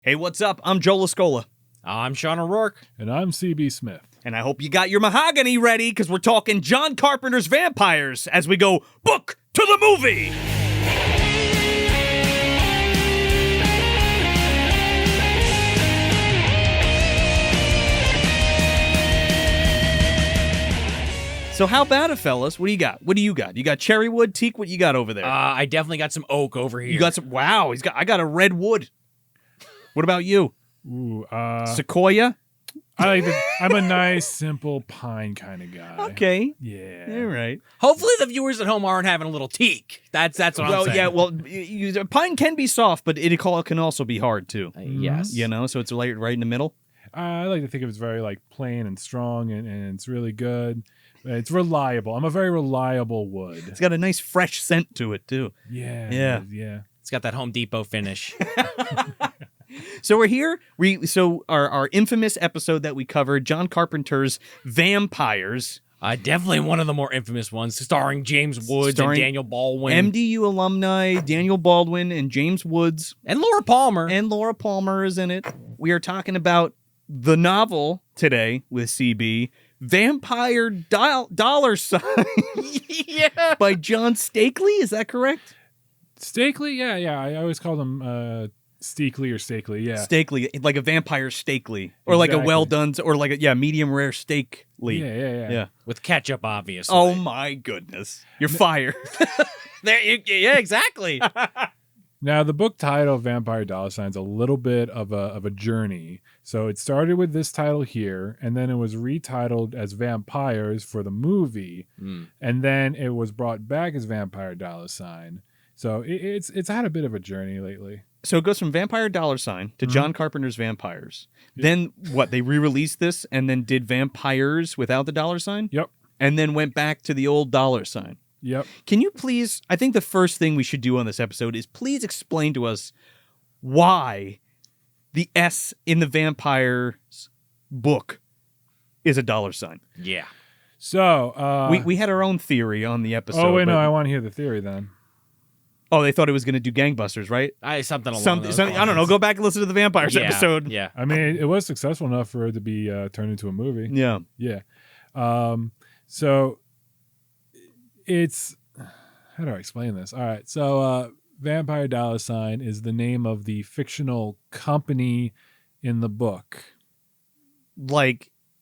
Hey, what's up? I'm Joe Lascola. I'm Sean O'Rourke. And I'm CB Smith. And I hope you got your mahogany ready, because we're talking John Carpenter's vampires as we go book to the movie. So how about it, fellas? What do you got? What do you got? You got cherry wood, teak? What you got over there? I definitely got some oak over here. You got some? Wow, I got a red wood. What about you? Ooh, Sequoia? I'm a nice, simple pine kind of guy. Okay. Yeah. All right. Hopefully the viewers at home aren't having a little teak. That's what I'm saying. Yeah, well, pine can be soft, but it can also be hard, too. Yes. You know, so it's right in the middle. I like to think of it as very plain and strong, and it's really good. It's reliable. I'm a very reliable wood. It's got a nice fresh scent to it, too. Yeah. It's got that Home Depot finish. So we're here. Our infamous episode that we covered, John Carpenter's Vampires. Definitely one of the more infamous ones, starring James Woods and Daniel Baldwin. MDU alumni, Daniel Baldwin and James Woods. And Laura Palmer. And Laura Palmer is in it. We are talking about the novel today with CB, Vampire Dollar Sign. Yeah. By John Steakley, is that correct? Steakley? Yeah. I always call them Steakley or Steakley, yeah. Steakley, like a vampire Steakley. Or like a well done, or like a medium rare Steakley. Yeah. With ketchup, obviously. Oh my goodness. You're fired. Yeah, exactly. Now, the book title, Vampire Dollar Sign, is a little bit of a journey. So it started with this title here, and then it was retitled as Vampires for the movie, and then it was brought back as Vampire Dollar Sign. So it's had a bit of a journey lately. So it goes from Vampire Dollar Sign to John Carpenter's Vampires. Yep. Then what? They re-released this and then did Vampires without the dollar sign? Yep. And then went back to the old dollar sign. Yep. Can you please, I think the first thing we should do on this episode is please explain to us why the S in the Vampires book is a dollar sign. Yeah. So We had our own theory on the episode. Oh, wait, no, I want to hear the theory then. Oh, they thought it was going to do gangbusters, right? Something along those lines. I don't know. Go back and listen to the Vampires episode. Yeah. I mean, it was successful enough for it to be turned into a movie. Yeah. Yeah. So it's, how do I explain this? All right. So Vampire Dollar Sign is the name of the fictional company in the book.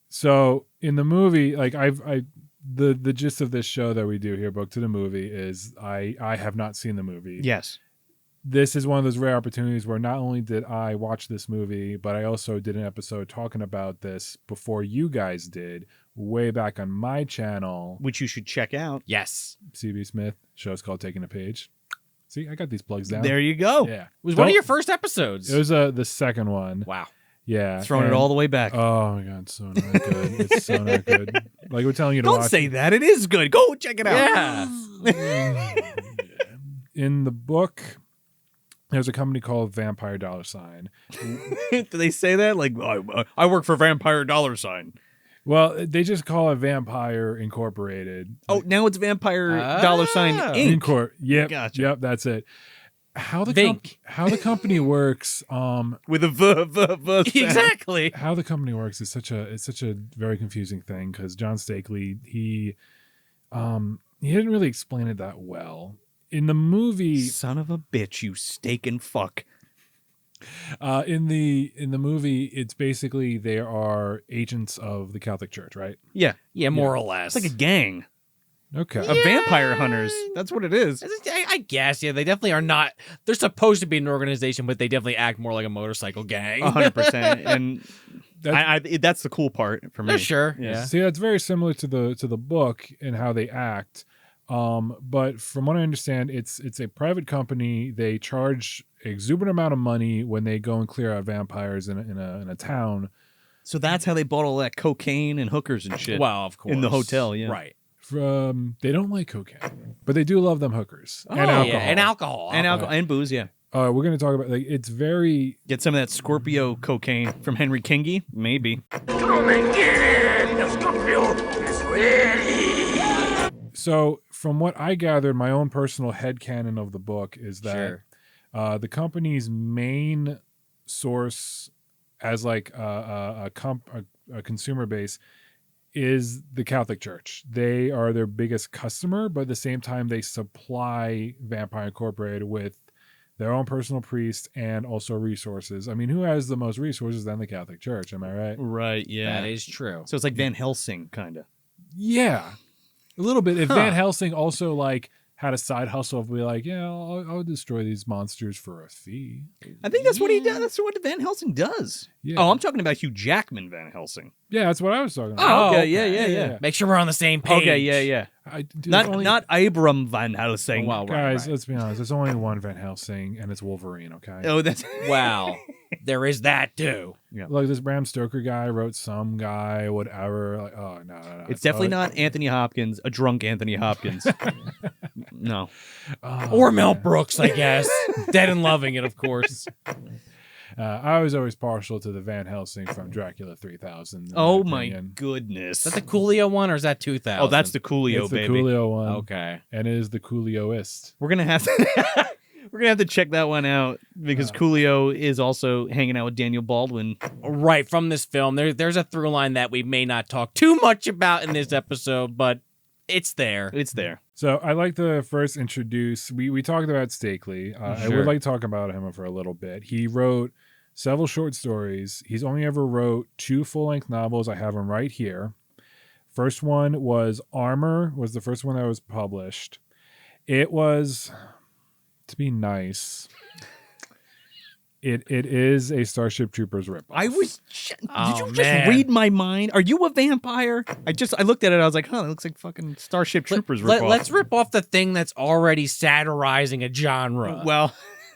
So in the movie, the gist of this show that we do here, Book to the Movie, is I have not seen the movie. Yes. This is one of those rare opportunities where not only did I watch this movie, but I also did an episode talking about this before you guys did, way back on my channel. Which you should check out. Yes. CB Smith. Show's called Taking a Page. See, I got these plugs down. There you go. Yeah. It was one of your first episodes. It was the second one. Wow. Yeah. Throwing it all the way back. Oh, my God. It's so not good. It's so not good. Like we're telling you to Don't watch. say that. It is good. Go check it out. Yeah. In the book, there's a company called Vampire Dollar Sign. Do they say that? Like, I work for Vampire Dollar Sign. Well, they just call it Vampire Incorporated. Oh, now it's Vampire Dollar Sign Inc. Yep. Gotcha. Yep. That's it. How the company works. With a v. Exactly. How the company works is such a very confusing thing because John Steakley he didn't really explain it that well in the movie. Son of a bitch, you steak and fuck. In the movie, it's basically they are agents of the Catholic Church, right? Yeah. Yeah, more or less. It's like a gang Okay. of vampire hunters. That's what it is. I guess, yeah, they definitely are not. They're supposed to be an organization, but they definitely act more like a motorcycle gang. 100%. And that's the cool part for me. Sure. Yeah. See, that's very similar to the book and how they act. But from what I understand, it's a private company. They charge exuberant amount of money when they go and clear out vampires in a town. So that's how they bought all that cocaine and hookers and shit. Well, of course. In the hotel, yeah. Right. They don't like cocaine, but they do love them hookers and Yeah, alcohol. and alcohol. And alcohol and booze, yeah. We're going to talk about it's very. Get some of that Scorpio cocaine from Henry Kingi? Maybe. Come and get it! The Scorpio is ready! So, from what I gathered, my own personal headcanon of the book is that Sure. the company's main source as like a consumer base is the Catholic Church. They are their biggest customer, but at the same time, they supply Vampire Incorporated with their own personal priest and also resources. I mean, who has the most resources than the Catholic Church? Am I right? Right, yeah. That is true. So it's like Van Helsing, kind of. Yeah, a little bit. If Van Helsing also like had a side hustle of be like, yeah, I'll destroy these monsters for a fee. I think that's what he does. That's what Van Helsing does. Yeah. Oh, I'm talking about Hugh Jackman Van Helsing. Yeah, that's what I was talking about. Oh, okay. okay. Yeah. Make sure we're on the same page. Okay, yeah. Not Abram Van Helsing. Oh, wow, Guys, let's be honest. There's only one Van Helsing, and it's Wolverine, okay? Oh, that's... Wow. There is that too. Like this Bram Stoker guy wrote some guy, whatever. Like, oh, no. It's definitely not Anthony Hopkins, a drunk Anthony Hopkins. No. Or Mel Brooks, I guess. Dead and Loving It, of course. I was always partial to the Van Helsing from Dracula 3000. Oh, my goodness. Is that the Coolio one, or is that 2000? Oh, that's the Coolio, It's the baby. Coolio one. Okay. And it is the Coolioist. We're gonna have to... We're gonna have to check that one out because Coolio is also hanging out with Daniel Baldwin. Right, from this film. There's a through line that we may not talk too much about in this episode, but it's there. It's there. So I like to first introduce, we talked about Steakley. I would like to talk about him for a little bit. He wrote several short stories. He's only ever wrote 2 full-length novels. I have them right here. First one was Armor, was the first one that was published. It was, to be nice, it is a Starship Troopers ripoff. I was... Oh, Did you man. just read my mind? Are you a vampire? I looked at it. I was like, huh, that looks like fucking Starship Troopers ripoff. Let's rip off the thing that's already satirizing a genre.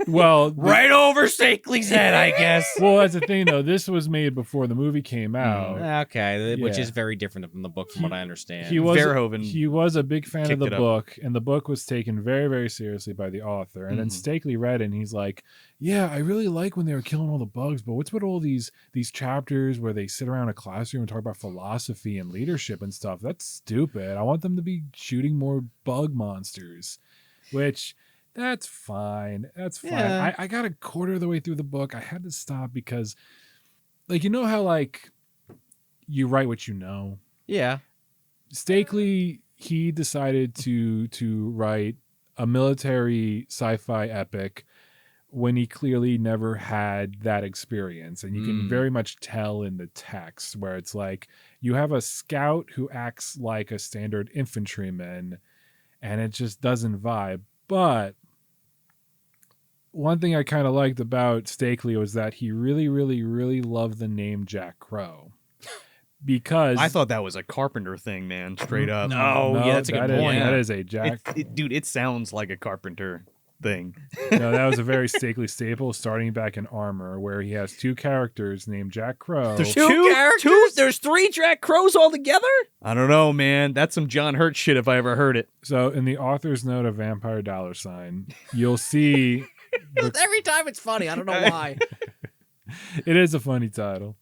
Well, right over Steakley's head, I guess. well, that's the thing, though. This was made before the movie came out. Okay, which Yeah. is very different from the book, from what I understand. He was Verhoeven a big fan of kicked the it up. book, and the book was taken very, very seriously by the author. And then Steakley read it, and he's like, "Yeah, I really like when they were killing all the bugs, but what's with all these chapters where they sit around a classroom and talk about philosophy and leadership and stuff? That's stupid. I want them to be shooting more bug monsters," which. That's fine. That's fine. Yeah. I got a quarter of the way through the book. I had to stop because, like, you know how, like, you write what you know? Yeah. Steakley, he decided to write a military sci-fi epic when he clearly never had that experience. And you can very much tell in the text where it's like, you have a scout who acts like a standard infantryman, and it just doesn't vibe. But one thing I kind of liked about Steakley was that he really, really, really loved the name Jack Crow. Because I thought that was a Carpenter thing, man. Straight up. No, yeah, that's a good point. That is a Jack. Dude, it sounds like a Carpenter thing. No, that was a very Steakley staple, starting back in Armor, where he has 2 characters named Jack Crow. There's Two characters? There's 3 Jack Crows all together? I don't know, man. That's some John Hurt shit if I ever heard it. So in the author's note of Vampire $, you'll see Every time it's funny. I don't know why. it is a funny title.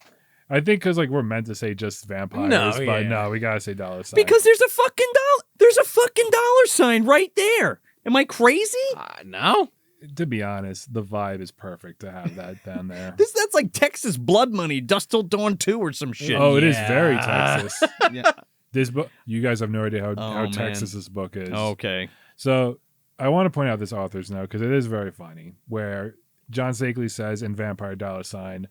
I think because like we're meant to say just vampires, but no, we gotta say $. Because there's a fucking dollar sign right there. Am I crazy? No. To be honest, the vibe is perfect to have that down there. That's like Texas Blood Money, Dust Till Dawn 2 or some shit. Oh, it is very Texas. Yeah. This book, you guys have no idea how man. Texas this book is. Okay. So I want to point out this author's note because it is very funny, where John Steakley says in Vampire $,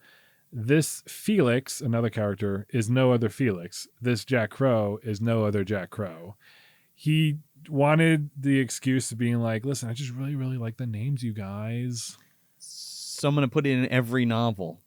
this Felix, another character, is no other Felix. This Jack Crow is no other Jack Crow. He wanted the excuse of being like, listen, I just really, really like the names, you guys. So I'm going to put it in every novel.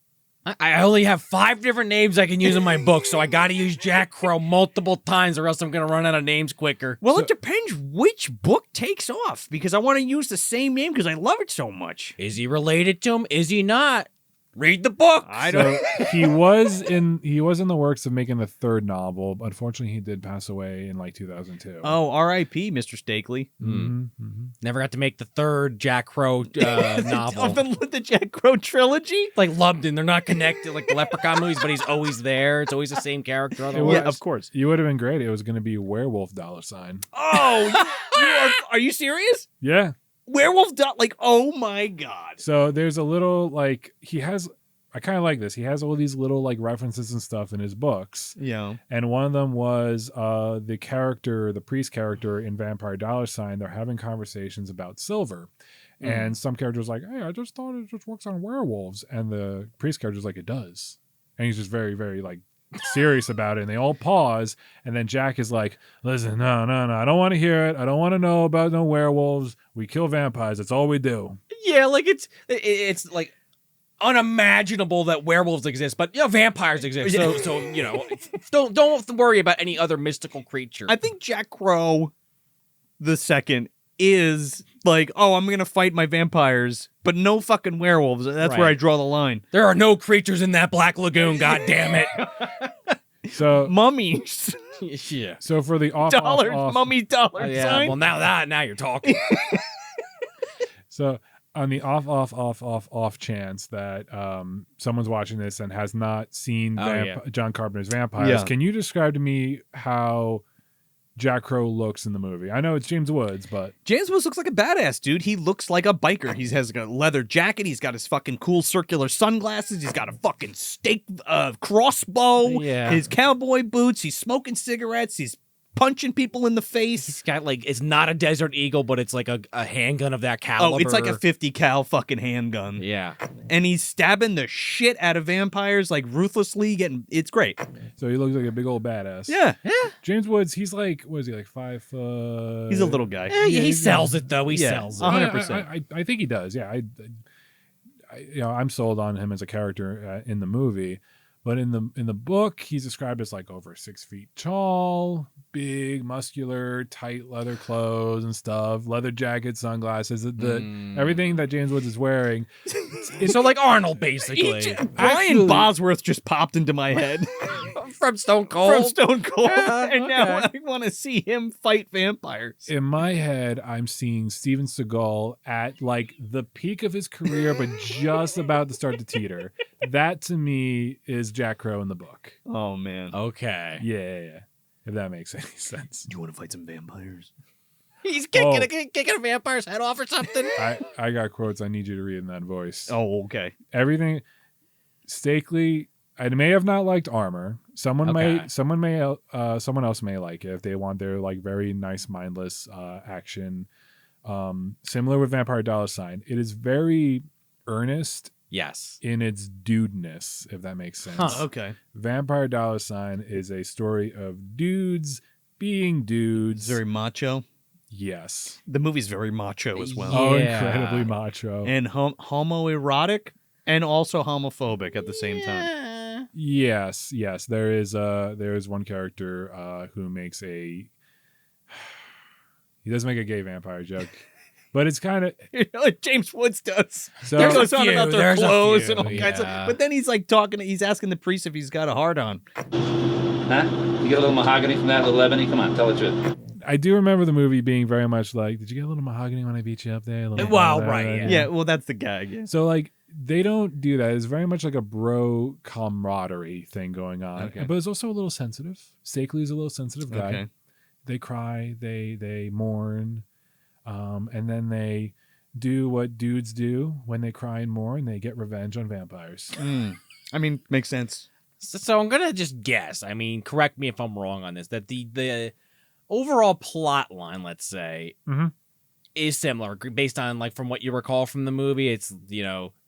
I only have 5 different names I can use in my book, so I got to use Jack Crow multiple times or else I'm going to run out of names quicker. Well, it depends which book takes off because I want to use the same name because I love it so much. Is he related to him? Is he not? Read the book. I don't. So he was in the works of making the 3rd novel. Unfortunately, he did pass away in like 2002. Oh, R.I.P. Mr. Steakley. Never got to make the 3rd Jack Crow novel. The Jack Crow trilogy. Like Lubden, they're not connected like the Leprechaun movies, but he's always there. It's always the same character. Otherwise. Yeah, of course. You would have been great. It was going to be Werewolf $. Oh, are you serious? Yeah. Werewolf like, oh my god. So there's a little like he has I kind of like this. He has all these little like references and stuff in his books. Yeah. And one of them was the priest character in Vampire $. They're having conversations about silver. And some character's like, hey, I just thought it just works on werewolves. And the priest character's like, it does. And he's just very, very like serious about it. And they all pause. And then Jack is like, listen, no. I don't want to hear it. I don't want to know about no werewolves. We kill vampires. That's all we do. Yeah, like it's like unimaginable that werewolves exist, but vampires exist. So don't worry about any other mystical creature. I think Jack Crow the second is like, oh, I'm gonna fight my vampires, but no fucking werewolves. That's where I draw the line. There are no creatures in that black lagoon. God damn it! So mummies. Yeah. So for the off, mummy dollar sign. Well, now you're talking. So on the off chance that someone's watching this and has not seen John Carpenter's Vampires, can you describe to me how Jack Crow looks in the movie? I know it's James Woods, but James Woods looks like a badass, dude. He looks like a biker. He has like a leather jacket. He's got his fucking cool circular sunglasses. He's got a fucking stake crossbow. Yeah. His cowboy boots. He's smoking cigarettes. He's punching people in the face. He's got like, it's not a Desert Eagle, but it's like a handgun of that caliber. Oh, it's like a 50 cal fucking handgun. Yeah. And he's stabbing the shit out of vampires like ruthlessly. It's great. so he looks like a big old badass. Yeah. James Woods, he's like, what is he, like 5 foot? He's a little guy. Yeah, he sells it though. He sells it. 100%. I think he does. Yeah. I'm sold on him as a character in the movie. But in the book, he's described as like over 6 feet tall, big, muscular, tight leather clothes and stuff, leather jacket, sunglasses, everything that James Woods is wearing. So like Arnold, basically. Brian Bosworth just popped into my head. From Stone Cold. And now I want to see him fight vampires. In my head, I'm seeing Steven Seagal at like the peak of his career, but just about to start to teeter. That to me is Jack Crow in the book. Oh, man. Okay. Yeah. If that makes any sense. Do you want to fight some vampires? He's kicking a vampire's head off or something. I got quotes I need you to read in that voice. Oh, okay. Everything. Steakley, I may have not liked Armor. Someone else may like it if they want their like very nice mindless action. Similar with Vampire $. It is very earnest. Yes. In its dudeness, if that makes sense. Huh, okay. Vampire $. Is a story of dudes being dudes. Very macho. Yes. The movie's very macho as well. Oh, incredibly macho. And homoerotic and also homophobic at the same time. Yes. There is one character who makes he does make a gay vampire joke. But it's kind of James Woods does. So, There's goes on about their clothes and all few, kinds of. But then he's like talking. He's asking the priest if he's got a heart on. Huh? You get a little mahogany from that, a little ebony? Come on, tell the truth. I do remember the movie being very much like, did you get a little mahogany when I beat you up there? Well, right. Yeah. Well, that's the gag. Yeah. So like they don't do that. It's very much like a bro camaraderie thing going on. Okay. But it's also a little sensitive. Steakley's a little sensitive guy. Okay. They cry. They mourn. And then they do what dudes do when they cry and mourn. They get revenge on vampires. I mean, makes sense. So I'm gonna just guess. I mean, correct me if I'm wrong on this. That the overall plot line, let's say, is similar based on like from what you recall from the movie. It's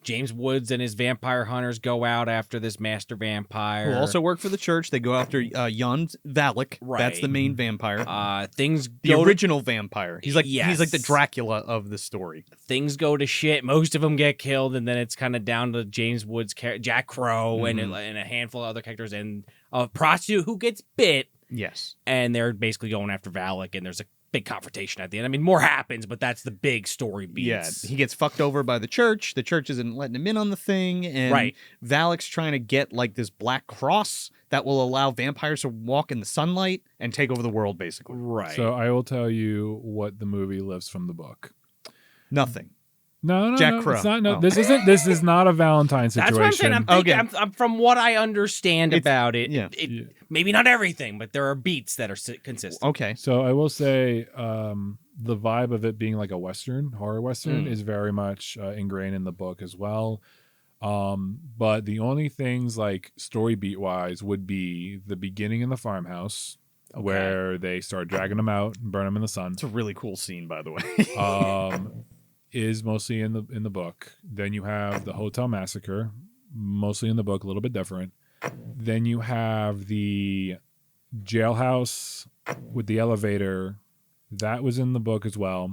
James Woods and his vampire hunters go out after this master vampire. Who also work for the church. They go after Jan Valak. Right. That's the main vampire. The original vampire. He's like the Dracula of the story. Things go to shit. Most of them get killed, and then it's kind of down to James Woods, Jack Crow, and a handful of other characters, and a prostitute who gets bit. Yes. And they're basically going after Valak, and there's a big confrontation at the end. I mean, more happens, but that's the big story beats. Yeah, he gets fucked over by the church. The church isn't letting him in on the thing, and Valak's trying to get like this black cross that will allow vampires to walk in the sunlight and take over the world, basically. Right. So I will tell you what the movie lifts from the book. Nothing. No, Jack Crow. It's not, This is not a Valentine situation. That's what I'm saying. I'm from what I understand about it, maybe not everything, but there are beats that are consistent. Okay. So I will say the vibe of it being like a Western, horror Western, is very much ingrained in the book as well. But the only things like story beat wise would be the beginning in the farmhouse where they start dragging them out and burn them in the sun. It's a really cool scene, by the way. Is mostly in the book. Then you have the hotel massacre, mostly in the book, a little bit different. Then you have the jailhouse with the elevator. That was in the book as well.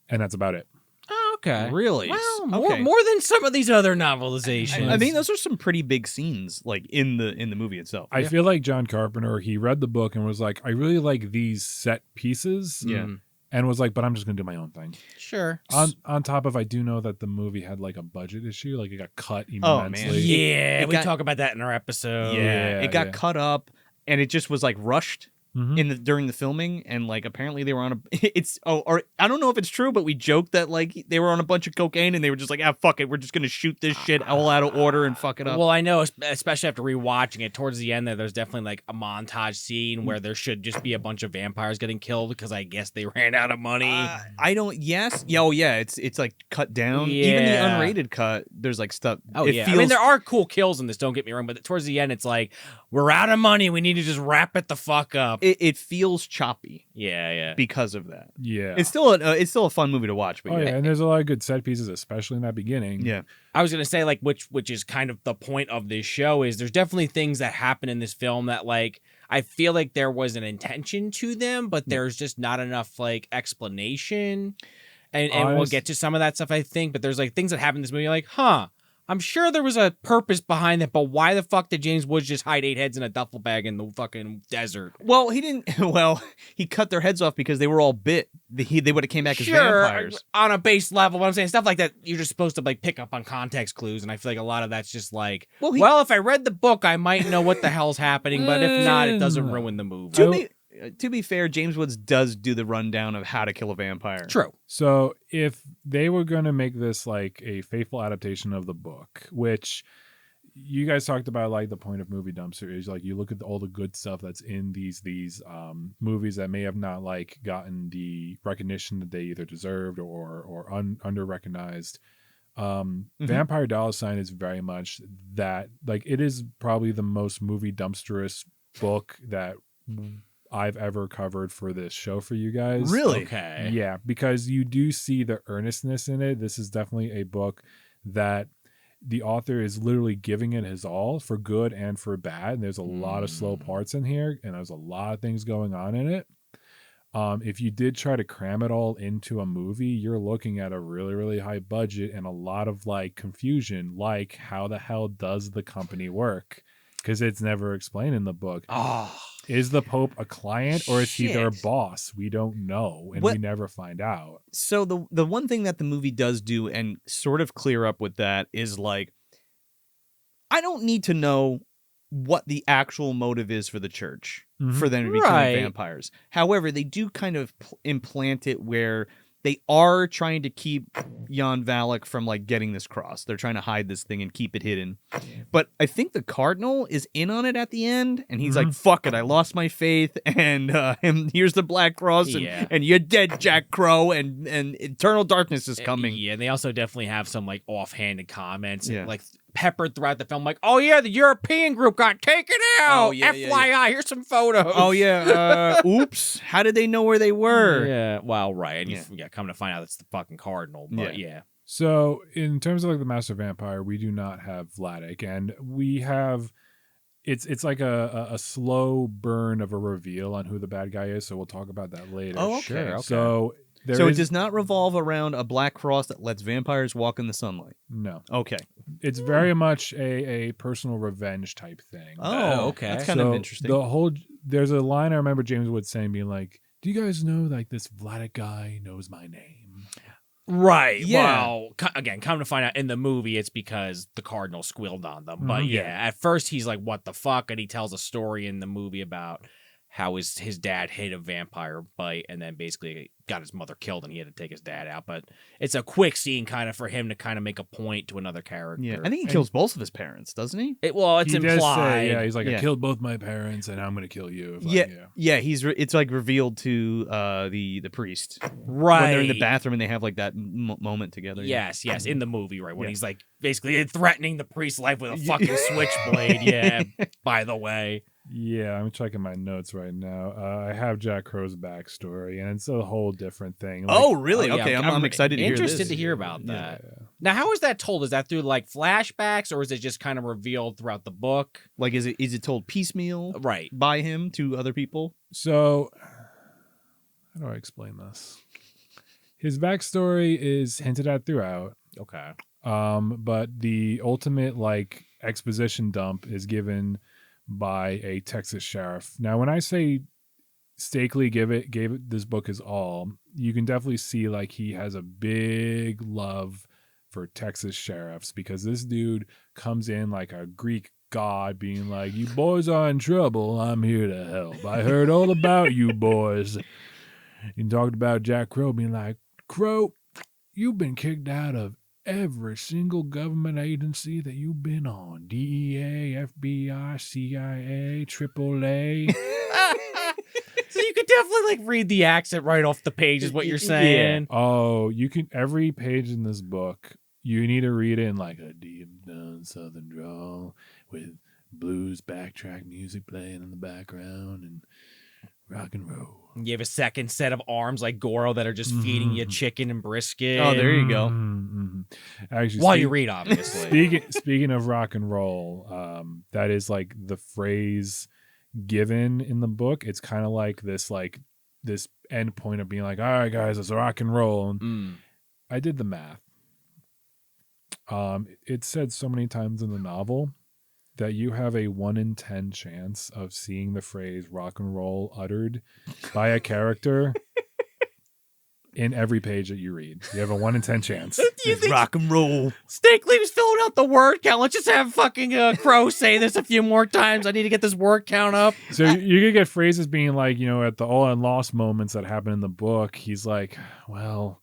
And that's about it. Oh, okay. Really? Well, Okay. more than some of these other novelizations. I mean, those are some pretty big scenes, like in the movie itself. I feel like John Carpenter, he read the book and was like, I really like these set pieces. Yeah. And was like, but I'm just going to do my own thing. Sure. On top of, I do know that the movie had like a budget issue. Like it got cut Oh, man. immensely. Yeah, It we got- talk about that in our episode. Yeah, it got cut up, and it just was like rushed Mhm. during the filming, and like apparently they were on a. Or I don't know if it's true, but we joked that like they were on a bunch of cocaine, and they were just like, fuck it, we're just gonna shoot this shit all out of order and fuck it up. Well, I know, especially after rewatching it, towards the end there's definitely like a montage scene where there should just be a bunch of vampires getting killed because I guess they ran out of money. I don't. Yes. Yeah. Oh, yeah. It's like cut down. Even the Yeah. unrated cut, there's like stuff. Oh, it yeah. Feels, I mean, there are cool kills in this, don't get me wrong, but towards the end, it's like, we're out of money. We need to just wrap it the fuck up. It feels choppy Yeah. because of that. Yeah. It's still a fun movie to watch. But Oh, yeah. yeah. And there's a lot of good set pieces, especially in that beginning. Yeah. I was gonna say, like, which is kind of the point of this show, is there's definitely things that happen in this film that, like, I feel like there was an intention to them, but there's just not enough like explanation. And we'll get to some of that stuff, I think, but there's like things that happen in this movie, like, I'm sure there was a purpose behind it, but why the fuck did James Woods just hide 8 heads in a duffel bag in the fucking desert? Well, he didn't. Well, he cut their heads off because they were all bit. They would have came back as vampires. On a base level, what I'm saying, stuff like that, you're just supposed to like pick up on context clues, and I feel like a lot of that's just like, well, if I read the book, I might know what the hell's happening, but if not, it doesn't ruin the movie. To be fair, James Woods does do the rundown of how to kill a vampire. True. So if they were going to make this like a faithful adaptation of the book, which you guys talked about, like the point of movie dumpster is like you look at all the good stuff that's in these movies that may have not like gotten the recognition that they either deserved or under recognized. Vampire Dollar Sign is very much that. Like it is probably the most movie dumpsterous book that I've ever covered for this show for you guys. Really? Okay. Yeah, because you do see the earnestness in it. This is definitely a book that the author is literally giving it his all for good and for bad. And there's a lot of slow parts in here, and there's a lot of things going on in it. If you did try to cram it all into a movie, you're looking at a really, really high budget and a lot of like confusion, like how the hell does the company work? Because it's never explained in the book. Is the Pope a client or is he their boss? We don't know, and we never find out. So the one thing that the movie does do and sort of clear up with that is like, I don't need to know what the actual motive is for the church for them to be killing vampires. However, they do kind of implant it where they are trying to keep Jan Valak from like getting this cross. They're trying to hide this thing and keep it hidden. But I think the Cardinal is in on it at the end, and he's like, "Fuck it, I lost my faith, and here's the Black Cross, and you're dead, Jack Crow, and eternal darkness is coming." Yeah, and they also definitely have some like offhanded comments, like peppered throughout the film, like, "Oh yeah, the European group got taken out. FYI, here's some photos." Oh yeah, oops. How did they know where they were? Yeah, well, right. And come to find out it's the fucking Cardinal. But yeah. So in terms of like the Master Vampire, we do not have Vladik, and we have it's like a slow burn of a reveal on who the bad guy is. So we'll talk about that later. Oh, okay. Okay. So it does not revolve around a black cross that lets vampires walk in the sunlight. No. Okay. It's very much a personal revenge type thing. Oh, okay. That's kind of interesting. There's a line I remember James Wood saying, being like, "Do you guys know like this Vladik guy knows my name?" Right. Yeah. Well, again, come to find out in the movie, it's because the Cardinal squealed on them. But at first he's like, "What the fuck?" And he tells a story in the movie about how his dad hid a vampire bite and then basically got his mother killed and he had to take his dad out. But it's a quick scene kind of for him to kind of make a point to another character. Yeah, I think he kills both of his parents, doesn't he? It's He does implied. say, he's like, Yeah. I killed both my parents, and I'm going to kill you. Yeah. It's like revealed to the priest Right. when they're in the bathroom and they have like that moment together. Yes, in the movie, right? When Yeah. he's like basically threatening the priest's life with a fucking switchblade. Yeah, by the way. Yeah, I'm checking my notes right now. I have Jack Crow's backstory, and it's a whole different thing. Like, Oh, really? Oh, yeah, Okay, I'm excited to hear this. Interested to hear about that. Now, how is that told? Is that through like flashbacks, or is it just kind of revealed throughout the book? Like, is it told piecemeal Right. by him to other people? So, how do I explain this? His backstory is hinted at throughout. Okay. But the ultimate like exposition dump is given by a Texas sheriff. Now, when I say Steakley gave it this book his all, you can definitely see like he has a big love for Texas sheriffs, because this dude comes in like a Greek god being like, you boys are in trouble, I'm here to help. I heard all about you boys. And talked about Jack Crow being like, Crow, you've been kicked out of every single government agency that you've been on. DEA, FBI, CIA, AAA. So you could definitely like read the accent right off the page is what you're saying. Oh, you can, every page in this book, you need to read it in like a deep down southern drawl with blues backtrack music playing in the background and rock and roll. You have a second set of arms like Goro that are just feeding you chicken and brisket. Oh, there you go. Actually, While you read, obviously. Speaking of rock and roll, that is like the phrase given in the book. It's kind of like this end point of being like, all right, guys, it's rock and roll. And I did the math. It's said so many times in the novel that you have a 1 in 10 chance of seeing the phrase rock and roll uttered by a character in every page that you read. You have a 1 in 10 chance. Rock and roll. Steakley was filling out the word count. Let's just have fucking Crow say this a few more times. I need to get this word count up. So you could get phrases being like, at the all and lost moments that happen in the book, he's like, well,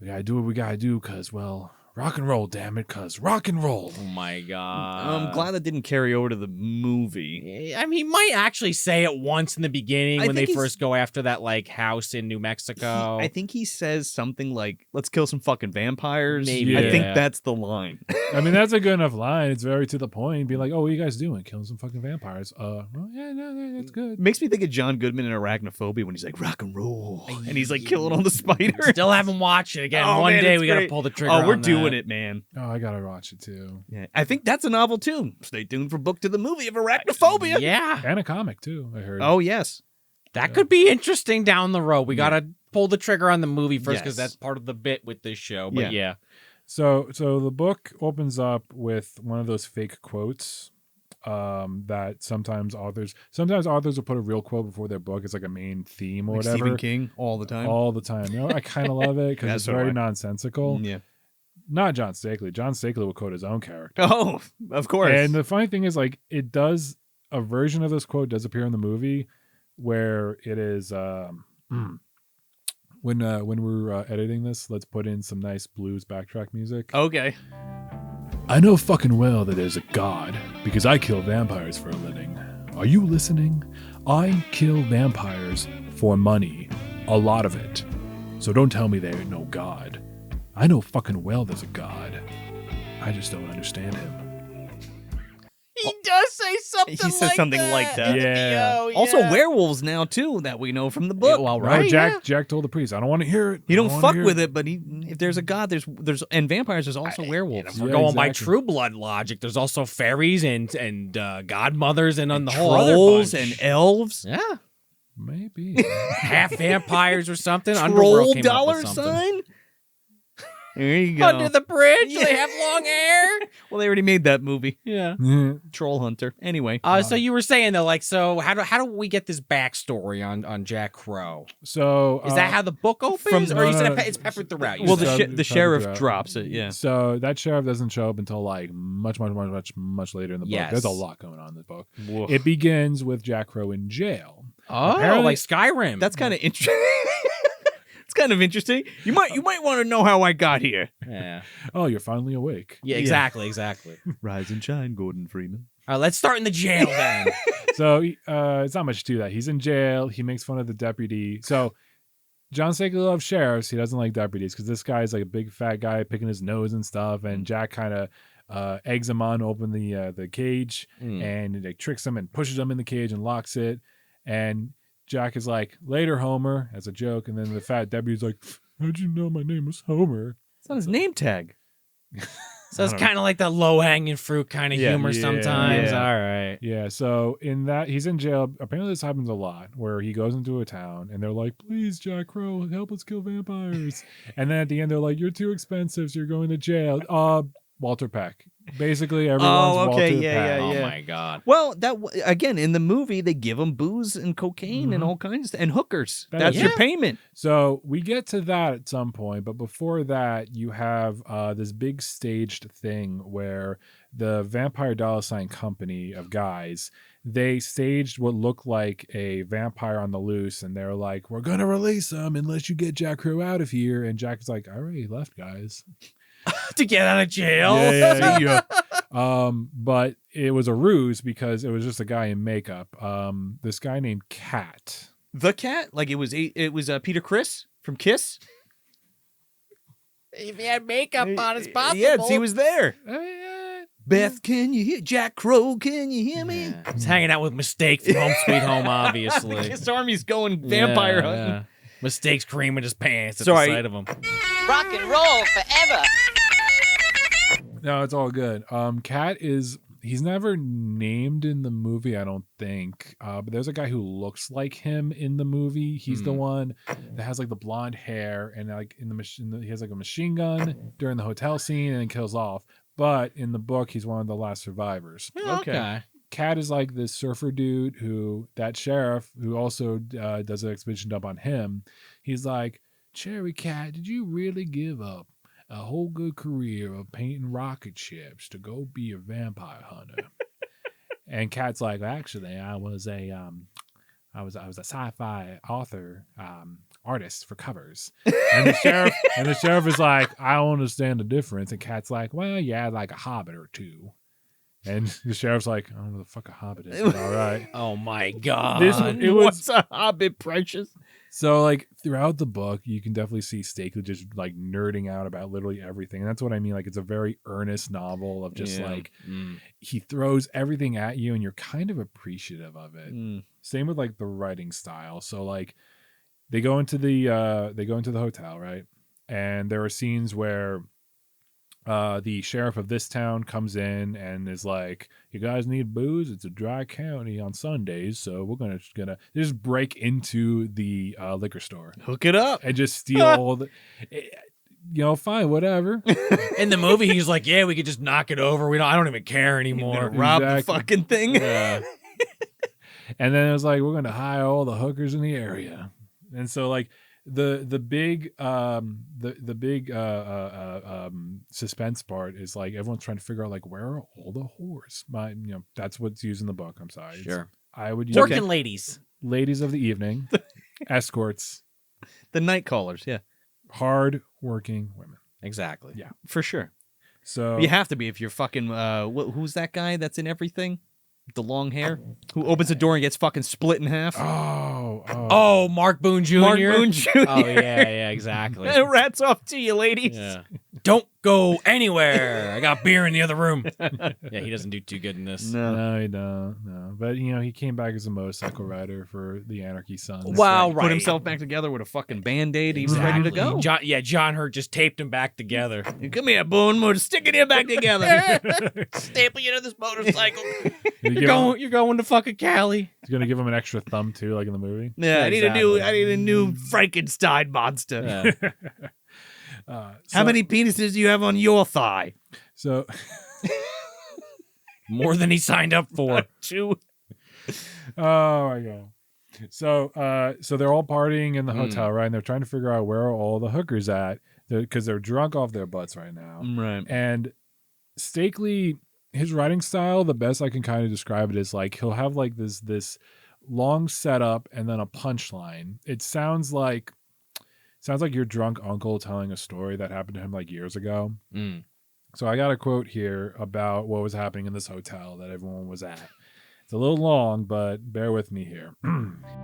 we gotta do what we gotta do because, well, rock and roll, damn it, because rock and roll. Oh my God. I'm glad that didn't carry over to the movie. I mean, he might actually say it once in the beginning I when they think he's- first go after that like house in New Mexico. I think he says something like, let's kill some fucking vampires. Maybe. I think Yeah. that's the line. I mean, that's a good enough line. It's very to the point. Be like, oh, what are you guys doing? Killing some fucking vampires. Well, yeah, no, that's good. Makes me think of John Goodman in Arachnophobia when he's like, rock and roll. And he's like killing all the spiders. Still haven't watched it again. Oh, One man, day it's we got to great. pull the trigger. Oh, we're on doing that. it, man. Oh, I gotta watch it too. Yeah, I think that's a novel too. Stay tuned for book to the movie of Arachnophobia. Yeah, And a comic too, I heard. Oh, yes. that could be interesting down the road. We got to pull the trigger on the movie first because Yes. that's part of the bit with this show. But yeah. So the book opens up with one of those fake quotes that sometimes authors will put a real quote before their book. It's like a main theme or Like whatever. Stephen King all the time. All the time. I kind of love it because Yeah, it's so do very I. nonsensical. Yeah. Not John Steakley. John Steakley will quote his own character. Oh, of course. And the funny thing is, like, it does, a version of this quote does appear in the movie where it is, when we're editing this, let's put in some nice blues backtrack music. Okay. I know fucking well that there's a God because I kill vampires for a living. Are you listening? I kill vampires for money. A lot of it. So don't tell me there ain't no God. I know fucking well there's a God. I just don't understand him. He does say something He says something like that. Yeah. Also, werewolves now too that we know from the book. well, No, right. Jack told the priest, I don't want to hear it. You I don't wanna fuck hear with it, but if there's a god, there's and vampires. There's also werewolves. If we're Yeah, going by exactly. True Blood logic, there's also fairies and godmothers and on the whole other Trolls bunch. and elves. Yeah, Maybe. half vampires or something. Underworld Troll came up dollar with something. sign. There you go. Under the bridge, they have long hair. Well, they already made that movie, Yeah. Troll Hunter. Anyway, So you were saying though, like, so how do we get this backstory on Jack Crow? So Is that how the book opens, or no, you said no, it's peppered throughout? You well, said. the sheriff drops it. Yeah. So that sheriff doesn't show up until like much later in the book. Yes. There's a lot going on in the book. Woof. It begins with Jack Crow in jail. Oh, Apparently- like Skyrim. That's kind of interesting. It's kind of interesting. You might want to know how I got here. yeah. Oh, you're finally awake. Yeah, exactly, exactly. Rise and shine, Gordon Freeman. All right, let's start in the jail then. So it's not much to that. He's in jail. He makes fun of the deputy. So John Steakley loves sheriffs. He doesn't like deputies because this guy's like a big fat guy picking his nose and stuff. And Jack kind of eggs him on to open the cage and like tricks him and pushes him in the cage and locks it. And Jack is like, later, Homer, as a joke. And then the fat deputy's like, how'd you know my name was Homer? It's on his name tag. So it's kind of like the low-hanging fruit kind of humor sometimes. Yeah. All right. Yeah, so in that, he's in jail. Apparently this happens a lot, where he goes into a town and they're like, please, Jack Crow, help us kill vampires. And then at the end, they're like, you're too expensive, so you're going to jail. Walter Peck. Basically, everyone's Oh, okay, Walter yeah, Peck. yeah, yeah. Oh, my God. Well, again, in the movie, they give him booze and cocaine and all kinds of and hookers. That's is- your payment. So we get to that at some point, but before that, you have this big staged thing where the Vampire $sign company of guys, they staged what looked like a vampire on the loose, and they're like, we're going to release him unless you get Jack Crow out of here. And Jack is like, I already left, guys. To get out of jail. Yeah. But it was a ruse because it was just a guy in makeup. This guy named Cat. The cat, like it was Peter Criss from Kiss. If he had makeup on, it's possible. Yeah, he was there. Oh, Beth, can you hear Jack Crow? Can you hear me? Yeah. He's hanging out with Mistake from Home Sweet Home, obviously. The Kiss Army's going vampire hunting. Yeah. Mistake's creaming his pants at Sorry. the sight of him. Rock and roll forever. No, it's all good. Cat he's never named in the movie, I don't think. But there's a guy who looks like him in the movie. He's the one that has like the blonde hair and like in the machine, he has like a machine gun during the hotel scene and then kills off. But in the book, he's one of the last survivors. Okay. Cat is like this surfer dude that sheriff who also does an expedition dump on him. He's like, Cherry Cat, did you really give up a whole good career of painting rocket ships to go be a vampire hunter? And Cat's like, actually, I was a sci-fi author, artist for covers. And the sheriff is like, I don't understand the difference. And Cat's like, well, yeah, like a hobbit or two. And the sheriff's like, I don't know what the fuck a hobbit is, but all right. Oh, my God. What's a hobbit, precious? So, like, throughout the book, you can definitely see Steakley just, like, nerding out about literally everything. And that's what I mean. Like, it's a very earnest novel of just, like, he throws everything at you and you're kind of appreciative of it. Same with, like, the writing style. So, like, they go into the hotel, right? And there are scenes where the sheriff of this town comes in and is like, you guys need booze? It's a dry county on Sundays, so we're gonna just break into the liquor store Hook it up. and just steal all the fine, whatever. In the movie, he's like, yeah, we could just knock it over. I don't even care anymore. Rob the Exactly. fucking thing. Yeah. And then it was like, we're gonna hire all the hookers in the area. And so like the big suspense part is like everyone's trying to figure out like, where are all the whores? That's what's used in the book. I'm sorry. Sure. I would use Working ladies. ladies of the evening, escorts, The night callers, yeah, hard working women. Exactly. Yeah. for sure. So You have to be if you're fucking. Who's that guy that's in everything? The long hair who opens the door and gets fucking split in half. Oh, Mark Boone Jr. Mark Boone Jr. Oh, yeah, exactly. Rats off to you, ladies. Yeah. Don't go anywhere. I got beer in the other room. Yeah, he doesn't do too good in this. No, he don't. No, but he came back as a motorcycle rider for the Anarchy Sons. Wow, Put right. himself back together with a fucking Band-Aid. He was ready to go. John Hurt just taped him back together. Come here, Boone. We're sticking you back together. Staple you to this motorcycle. You're You're going to fucking Cali. He's gonna give him an extra thumb too, like in the movie. Yeah, Exactly. I need a new Frankenstein monster. Yeah. How many penises do you have on your thigh? So More than he signed up for. Two. oh my god. So they're all partying in the hotel, right? And they're trying to figure out where are all the hookers at because they're drunk off their butts right now. Right. And Steakley, his writing style, the best I can kind of describe it is like he'll have like this long setup and then a punchline. It sounds like your drunk uncle telling a story that happened to him like years ago. So I got a quote here about what was happening in this hotel that everyone was at. It's a little long, but bear with me here.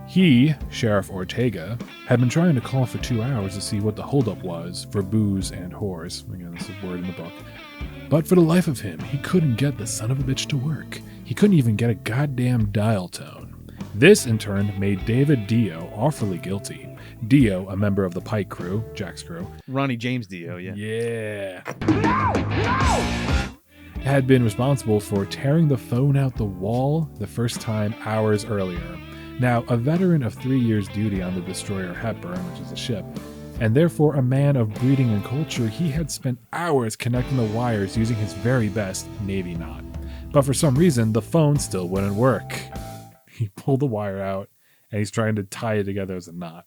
He, Sheriff Ortega, had been trying to call for 2 hours to see what the holdup was for booze and whores. Again, this is a word in the book. But for the life of him, he couldn't get the son of a bitch to work. He couldn't even get a goddamn dial tone. This, in turn, made David Dio awfully guilty. Dio, a member of the Pike crew, Jack's crew. Ronnie James Dio, yeah. Yeah. Had been responsible for tearing the phone out the wall the first time hours earlier. Now, a veteran of 3 years' duty on the destroyer Hepburn, which is a ship, and therefore a man of breeding and culture, he had spent hours connecting the wires using his very best Navy knot. But for some reason, the phone still wouldn't work. He pulled the wire out, and he's trying to tie it together as a knot.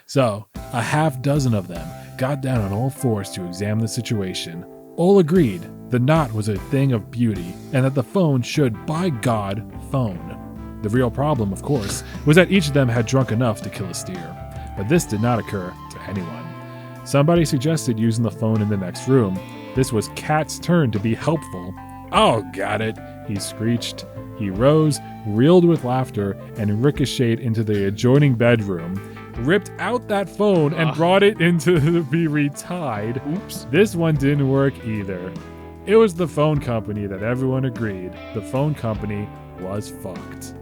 So, a half dozen of them got down on all fours to examine the situation. All agreed the knot was a thing of beauty, and that the phone should, by God, phone. The real problem, of course, was that each of them had drunk enough to kill a steer. But this did not occur to anyone. Somebody suggested using the phone in the next room. This was Kat's turn to be helpful. "Oh, got it," he screeched. He rose, reeled with laughter, and ricocheted into the adjoining bedroom, ripped out that phone, and brought it into to be retied. Oops. This one didn't work either. It was the phone company that everyone agreed. The phone company was fucked.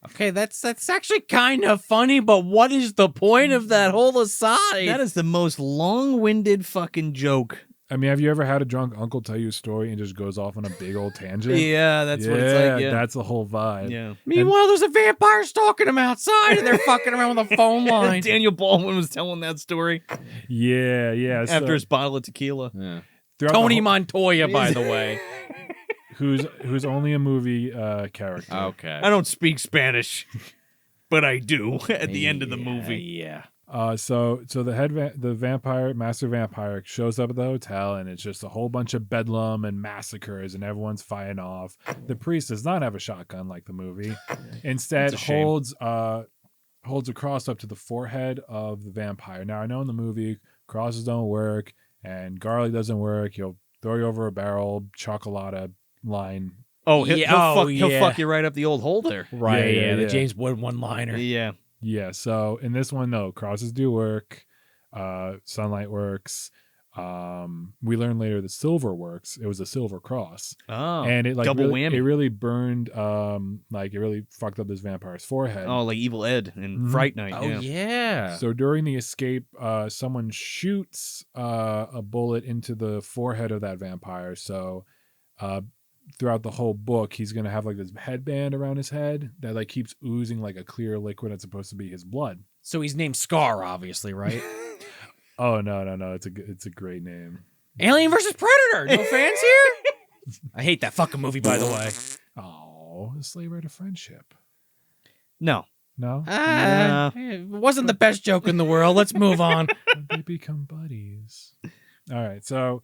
Okay, that's actually kind of funny, but what is the point of that whole aside? That is the most long-winded fucking joke. I mean, have you ever had a drunk uncle tell you a story and just goes off on a big old tangent? Yeah, that's what it's like. Yeah, That's the whole vibe. Yeah. Meanwhile, there's a vampire stalking him outside, and they're fucking around with a phone line. Daniel Baldwin was telling that story Yeah. after his bottle of tequila. Yeah. throughout Tony the Montoya, by the way. who's only a movie character. Okay. I don't speak Spanish, but I do at the end of the movie. Yeah. So the master vampire shows up at the hotel, and it's just a whole bunch of bedlam and massacres, and everyone's fighting off. The priest does not have a shotgun like the movie. Instead, holds a cross up to the forehead of the vampire. Now, I know in the movie crosses don't work and garlic doesn't work. He'll throw you over a barrel, chocolate line. Oh, he'll yeah. fuck you right up the old hole there. Right. Yeah, The yeah. James Wood one-liner. Yeah. Yeah, so in this one, no, crosses do work. Sunlight works. We learn later that silver works. It was a silver cross. Oh, And it double really, whammy. It really burned, it really fucked up this vampire's forehead. Oh, like Evil Ed in Mhm. Fright Night. Oh, yeah. So during the escape, someone shoots a bullet into the forehead of that vampire. So throughout the whole book, he's going to have like this headband around his head that like keeps oozing like a clear liquid that's supposed to be his blood. So he's named Scar, obviously, right? Oh, no. It's a great name. Alien versus Predator. No fans here? I hate that fucking movie, by the way. Oh, the Slave Ride of Friendship. No. No? It wasn't the best joke in the world. Let's move on. They become buddies. All right, so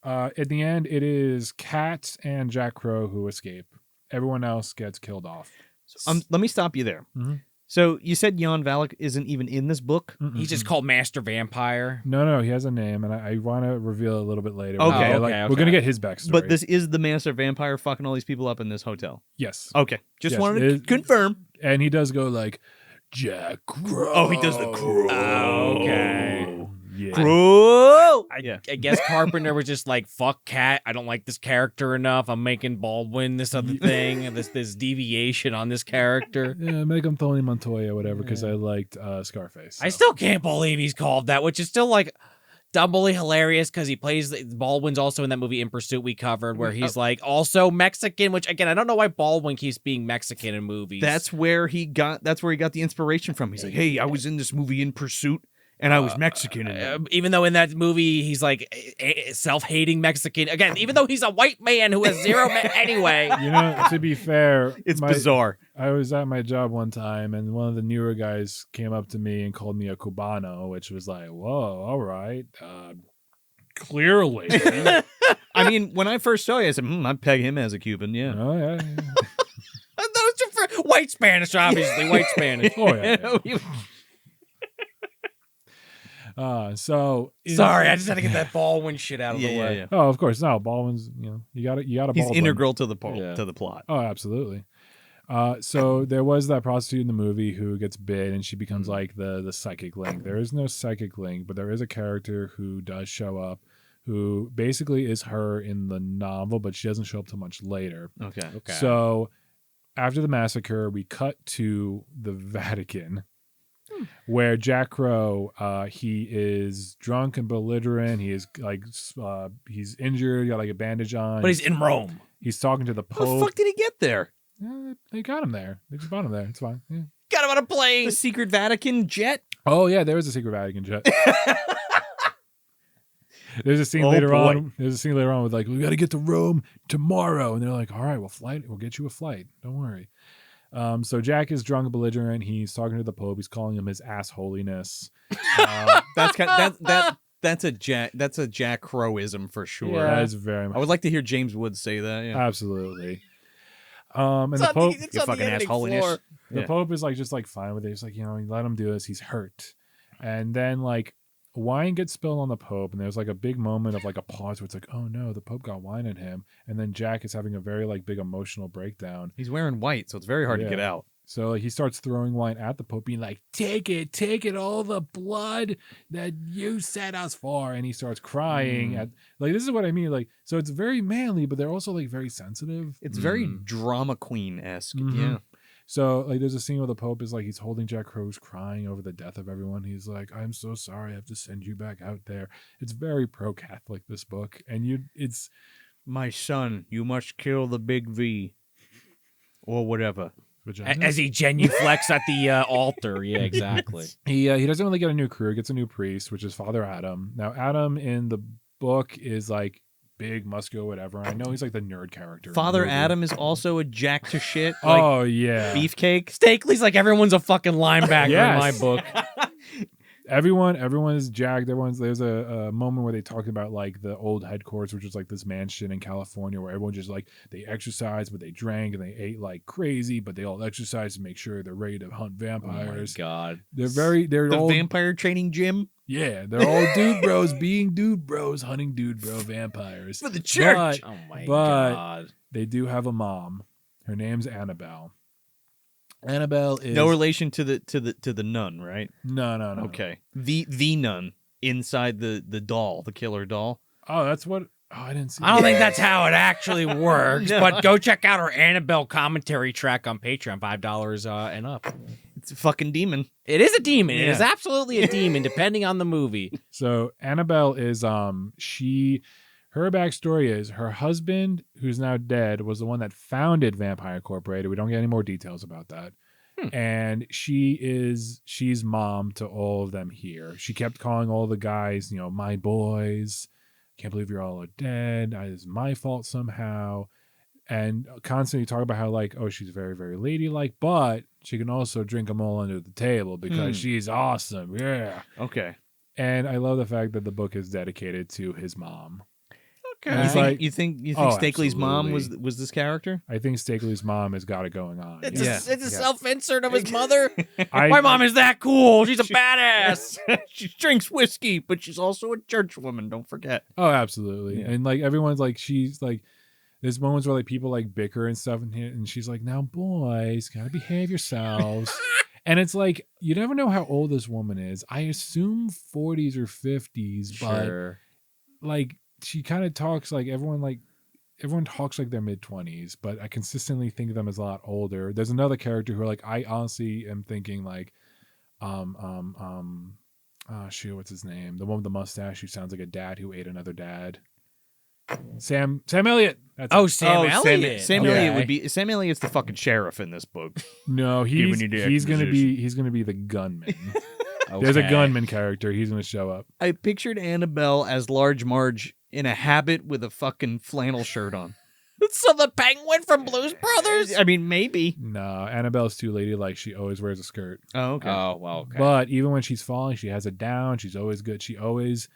at the end, it is Kat and Jack Crow who escape. Everyone else gets killed off. Let me stop you there. Mhm. So you said Jan Valak isn't even in this book? He's just called Master Vampire. No, he has a name, and I want to reveal it a little bit later. Okay. We're going to get his backstory. But this is the Master Vampire fucking all these people up in this hotel. Yes. Okay. Just Yes, wanted it to is- confirm. And he does go like, Jack Crow. Oh, he does the crow. Okay. Yeah. Crow! I Yeah. guess Carpenter was just like, fuck Cat. I don't like this character enough. I'm making Baldwin this other thing, this deviation on this character. Yeah, make him Tony Montoya, whatever, because I liked Scarface. I so. still can't believe he's called that, which is still like doubly hilarious because he plays Baldwin's also in that movie In Pursuit we covered, where he's like also Mexican, which again I don't know why Baldwin keeps being Mexican in movies. That's where he got the inspiration from. He's like, hey, I was in this movie In Pursuit, and I was Mexican in it. even though in that movie he's like self-hating Mexican again, even though he's a white man who has zero anyway. You know, to be fair, It's bizarre. I was at my job one time, and one of the newer guys came up to me and called me a Cubano, which was like, whoa, all right. Clearly. I mean, when I first saw you, I said, I'd peg him as a Cuban, yeah. Oh, yeah. White Spanish, obviously. White Spanish. Oh yeah. So Sorry, I just had to get that Baldwin shit out of the way. Yeah. Oh, of course. No, Baldwin's. You got to He's Baldwin. integral to the plot. Oh, absolutely. So there was that prostitute in the movie who gets bit, and she becomes like the psychic link. There is no psychic link, but there is a character who does show up, who basically is her in the novel, but she doesn't show up till much later. Okay. So after the massacre, we cut to the Vatican, where Jack Crow, he is drunk and belligerent. He is like, he's injured, got like a bandage on. But he's in Rome. He's talking to the How the Pope. fuck did he get there? They got him there. They just brought him there. It's fine. Yeah. Got him on a plane. The secret Vatican jet? Oh yeah, there is a secret Vatican jet. There's a scene Oh, later boy. on. There's a scene later on with like, we got to get to Rome tomorrow, and they're like, all right, we'll get you a flight. Don't worry. So Jack is drunk and belligerent. He's talking to the Pope. He's calling him his ass holiness. That's a Jack Crowism for sure. Yeah, that is very much. I would like to hear James Woods say that. Yeah. Absolutely. And the Pope, you fucking ass holiness. the Yeah. Pope is like just like fine with it. He's like, let him do this. He's hurt. And then like wine gets spilled on the Pope, and there's like a big moment of like a pause where it's like, oh no, the Pope got wine in him. And then Jack is having a very like big emotional breakdown. He's wearing white, so it's very hard to get out. So he starts throwing wine at the Pope, being like, take it, all the blood that you set us for. And he starts crying at like, this is what I mean. Like, so it's very manly, but they're also like very sensitive. It's very drama queen-esque. Mhm. Yeah. So like there's a scene where the Pope is like, he's holding Jack Crow's crying over the death of everyone. He's like, I'm so sorry, I have to send you back out there. It's very pro-Catholic, this book. And it's My son, you must kill the big V. Or whatever. vagina. As he genuflects at the altar. Yeah, exactly. He doesn't really get a new crew. He gets a new priest, which is Father Adam. Now, Adam in the book is like big, muscular, whatever. I know he's like the nerd character. in the Father movie. Adam is also a jack to shit. Like Oh, yeah. beefcake. Steakley's like everyone's a fucking linebacker Yes. in my book. Everyone is jacked. There's a moment where they talk about like the old headquarters, which is like this mansion in California where everyone just like they exercise, but they drank and they ate like crazy, but they all exercise to make sure they're ready to hunt vampires. Oh my God. They're The all vampire training gym. yeah, they're all dude bros being dude bros hunting dude bro vampires. For the church. Oh my But- God. They do have a mom. Her name's Annabelle. Annabelle is No relation to the nun, right? No. Okay. The nun inside the doll, the killer doll. Oh, that's what. Oh, I didn't see. I don't that. think that's how it actually works, No. but go check out our Annabelle commentary track on Patreon, $5 and up. It's a fucking demon. It is a demon. It Yeah. is absolutely a demon, depending on the movie. So Annabelle is her backstory is her husband, who's now dead, was the one that founded Vampire Incorporated. We don't get any more details about that. And she's mom to all of them here. She kept calling all the guys, my boys. Can't believe you're all dead. It's my fault somehow. And constantly talk about how like, oh, she's very, very ladylike, but she can also drink them all under the table because she's awesome. Yeah. Okay. And I love the fact that the book is dedicated to his mom. You It's think, like- you think Oh, Steakley's mom absolutely. was this character? I think Steakley's mom has got it going on. It's Yeah. a self-insert of his mother. I- My mom is that cool. She's a badass. She drinks whiskey, but she's also a church woman. Don't forget. Oh, absolutely. Yeah. And like everyone's like, she's like, there's moments where like people like bicker and stuff, and she's like, now boys, gotta behave yourselves. And it's like, you never know how old this woman is. I assume 40s or 50s, but like she kind of talks like everyone talks like they're mid 20s, but I consistently think of them as a lot older. There's another character who like I honestly am thinking like shoot, what's his name? The one with the mustache who sounds like a dad who ate another dad. Sam Elliott. That's Oh, it. Sam Elliott. Sam Okay. Elliott would be Sam Elliott's the fucking sheriff in this book. No, Giving you the he's gonna exposition. be the gunman. There's a Okay. gunman character. He's gonna show up. I pictured Annabelle as Large Marge in a habit with a fucking flannel shirt on. So the penguin from Blues Brothers? I mean, maybe. No, Annabelle's too ladylike. She always wears a skirt. Oh, okay. Oh, well, okay. But even when she's falling, she has it down. She's always good. She always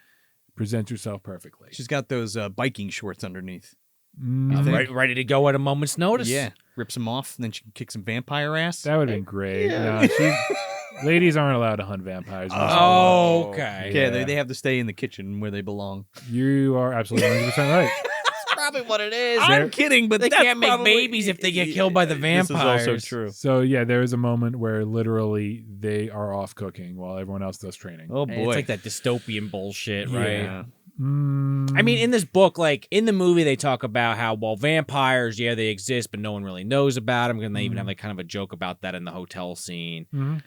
presents herself perfectly. She's got those biking shorts underneath. Mhm. I'm ready to go at a moment's notice. Yeah. rips him off, and then she can kick some vampire ass. That would have been great. No, ladies aren't allowed to hunt vampires. Oh, okay. Yeah, they have to stay in the kitchen where they belong. You are absolutely 100% right. Probably what it is. I'm kidding, but they that's can't make probably- babies if they get killed by the vampires. This is also true. So yeah, there is a moment where literally they are off cooking while everyone else does training. Oh Hey, boy, it's like that dystopian bullshit, right? Yeah. Mm, I mean, in this book, like in the movie, they talk about how, well, vampires, yeah, they exist, but no one really knows about them. And they even have like kind of a joke about that in the hotel scene. mhm.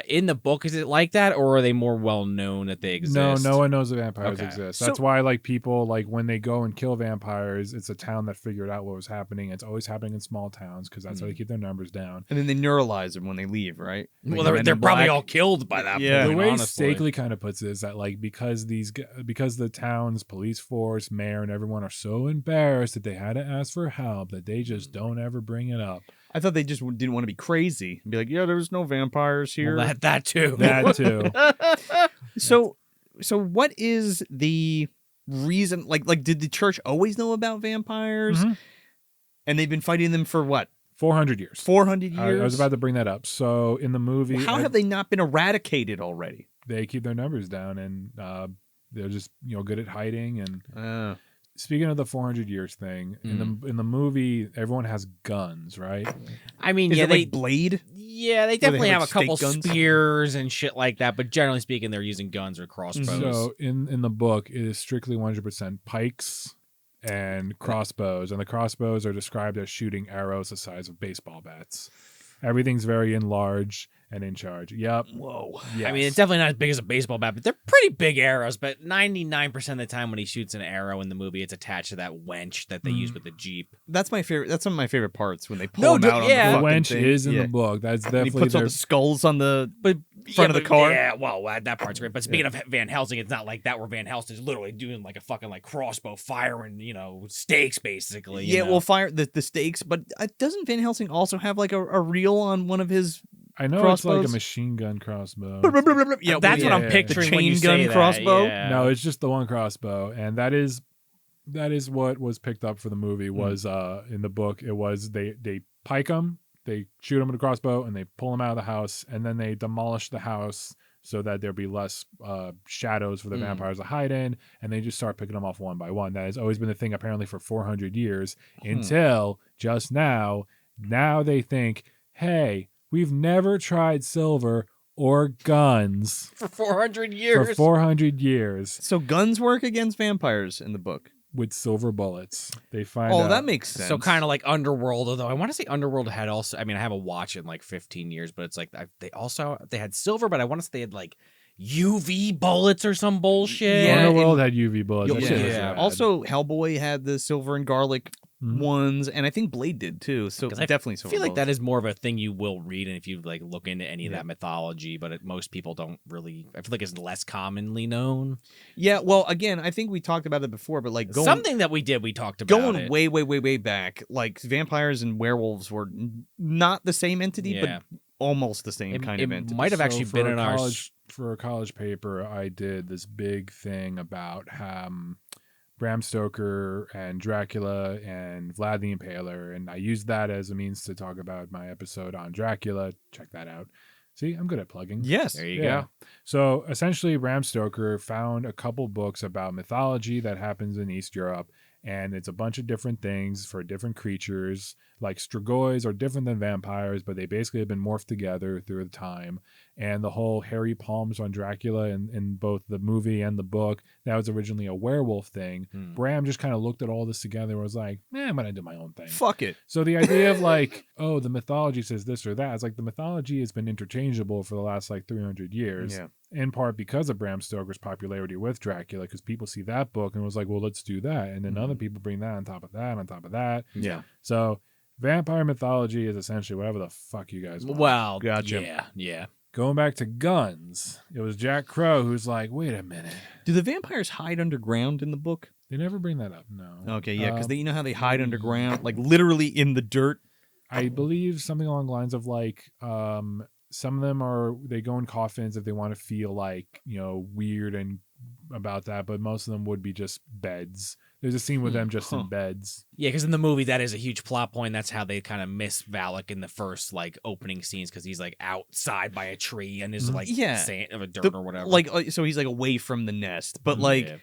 In the book, is it like that, or are they more well known that they exist? No one knows that vampires Okay. exist. So- That's why, like, people, like, when they go and kill vampires, it's a town that figured out what was happening. It's always happening in small towns because that's how they keep their numbers down. And then they neuralize them when they leave, right? Like Well, the they're Men in probably Black. all killed by that Yeah. point. The way honestly. Steakley kind of puts it is that, like, because the town's police force, mayor, and everyone are so embarrassed that they had to ask for help that they just don't ever bring it up. I thought they just didn't want to be crazy and be like, yeah, there's no vampires here. Well, that too. That too. So what is the reason? Like, did the church always know about vampires? Mhm. And they've been fighting them for what? 400 years. 400 years. I was about to bring that up. So in the movie, Well, how have they not been eradicated already? they keep their numbers down and they're just good at hiding. And speaking of the 400 years thing, in the movie, everyone has guns, right? I mean, Is yeah, it they like Blade? yeah, they they definitely have, have like, a couple stake guns? spears and shit like that. But generally speaking, they're using guns or crossbows. So in the book, it is strictly 100% pikes and crossbows, and the crossbows are described as shooting arrows the size of baseball bats. Everything's very in large and in charge. Yep. Whoa. Yes. I mean, it's definitely not as big as a baseball bat, but they're pretty big arrows. But 99% of the time when he shoots an arrow in the movie, it's attached to that wench that they use with the Jeep. That's my favorite. That's some of my favorite parts when they pull No, them dude, out yeah. on the the fucking wench thing. is in Yeah. the book. That's And he definitely puts all their the skulls on the But front of the car. Yeah, well, that part's great. But speaking of Van Helsing, it's not like that where Van Helsing's literally doing like a fucking like crossbow firing, stakes basically. you Yeah, know? well, fire the stakes, but doesn't Van Helsing also have like a reel on one of his? I know it's like a crossbows? machine gun crossbow. Yeah, That's what I'm yeah. picturing The when you chain say gun that, crossbow? yeah. No, it's just the one crossbow, and that is what was picked up for the movie. Was in the book, it was they pike them, they shoot them with a crossbow, and they pull them out of the house, and then they demolish the house so that there'll be less shadows for the vampires to hide in, and they just start picking them off one by one. That has always been the thing, apparently, for 400 years until just now. Now they think, hey, we've never tried silver or guns For 400 years. for 400 years So guns work against vampires in the book. with silver bullets. They find Oh, out. that makes sense. So kind of like Underworld, although I want to say Underworld had also. I mean, I haven't watched it in like 15 years, but it's like they had silver, but I want to say they had like UV bullets or some bullshit. Yeah, Underworld had UV bullets. That Yeah. shit was Yeah. rad. Also, Hellboy had the silver and garlic Mhm. ones, and I think Blade did too. So 'Cause I definitely I silver. feel like that bullets. is more of a thing you will read, and if you like look into any of that mythology, but most people don't really. I feel like it's less commonly known. Yeah. Well, again, I think we talked about it before, but like Something that we talked about going it. way back, like vampires and werewolves were not the same entity, Yeah. but almost the same It, kind it of entity. might have So actually for been a in our. for a college paper, I did this big thing about Bram Stoker and Dracula and Vlad the Impaler, and I used that as a means to talk about my episode on Dracula. Check that out. See, I'm good at plugging. Yes. There you Yeah. go. So essentially, Bram Stoker found a couple books about mythology that happens in East Europe, and it's a bunch of different things for different creatures. Like Strigoi are different than vampires, but they basically have been morphed together through the time. And the whole hairy palms on Dracula in both the movie and the book, that was originally a werewolf thing. Bram just kind of looked at all this together and was like, I'm going to do my own thing. Fuck it. So the idea of like, oh, the mythology says this or that, it's like the mythology has been interchangeable for the last like 300 years. Yeah. In part because of Bram Stoker's popularity with Dracula, because people see that book and was like, well, let's do that. And then other people bring that on top of that, on top of that. Yeah. So vampire mythology is essentially whatever the fuck you guys want. Well, Gotcha. yeah. Going back to guns, it was Jack Crow who's like, wait a minute. Do the vampires hide underground in the book? They never bring that up, no. Okay, yeah, because you know how they hide underground, like literally in the dirt. I believe something along the lines of like, some of them they go in coffins if they want to feel like, weird and about that, but most of them would be just beds. There's a scene with them just in beds. Yeah, because in the movie that is a huge plot point. That's how they kind of miss Valak in the first like opening scenes because he's like outside by a tree and is like sand or dirt or whatever. Like so he's like away from the nest, but like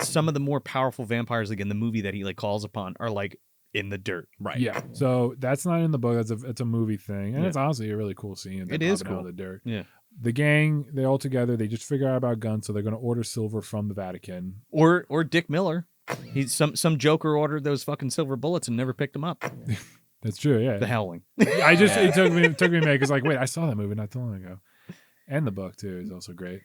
some of the more powerful vampires like in the movie that he like calls upon are like in the dirt. Right. Yeah. So that's not in the book. It's a movie thing, and it's honestly a really cool scene. It is cool. Out of the dirt. Yeah. The gang, they're all together. They just figure out about guns, so they're going to order silver from the Vatican. Or Dick Miller. He's some joker ordered those fucking silver bullets and never picked them up. That's true. Yeah. The Howling. it took me a minute because like, wait, I saw that movie not too long ago, and the book too is also great.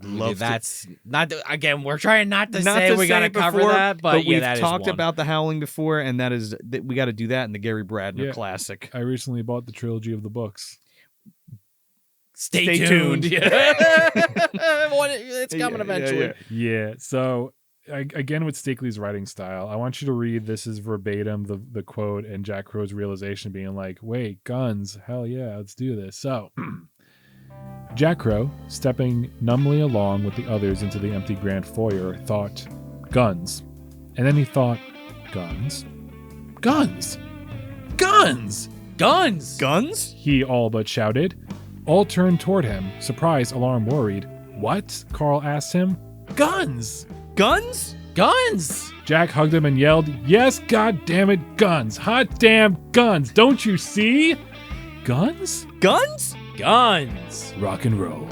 That's not again. We're trying not to say we got to cover that, but we've that talked is one. about The Howling before, and we got to do that in the Gary Bradner classic. I recently bought the trilogy of the books. Stay tuned. It's coming eventually. Yeah. So again, with Steakley's writing style, I want you to read. This is verbatim the quote and Jack Crow's realization, being like, "Wait, guns? Hell yeah, let's do this." So. Jack Crow, stepping numbly along with the others into the empty grand foyer, thought, guns. And then he thought, guns? Guns! Guns! Guns! Guns? He all but shouted. All turned toward him, surprised, alarmed, worried. What? Carl asked him. Guns! Guns? Guns! Jack hugged him and yelled, yes, goddammit, guns! Hot damn guns! Don't you see? Guns? Guns? Guns! Rock and roll.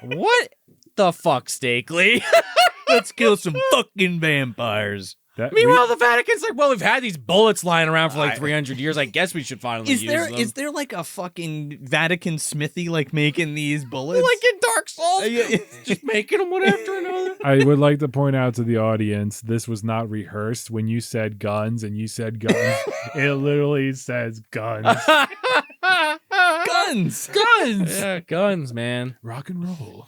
What the fuck, Steakley? Let's kill some fucking vampires. Meanwhile, the Vatican's like, well, we've had these bullets lying around for like 300 years. I guess we should finally use them. Is there like a fucking Vatican smithy like making these bullets? Like in Dark Souls? Just making them one after another? I would like to point out to the audience, this was not rehearsed. When you said guns and you said guns, it literally says guns. Guns! Guns! Yeah, guns, man. Rock and roll.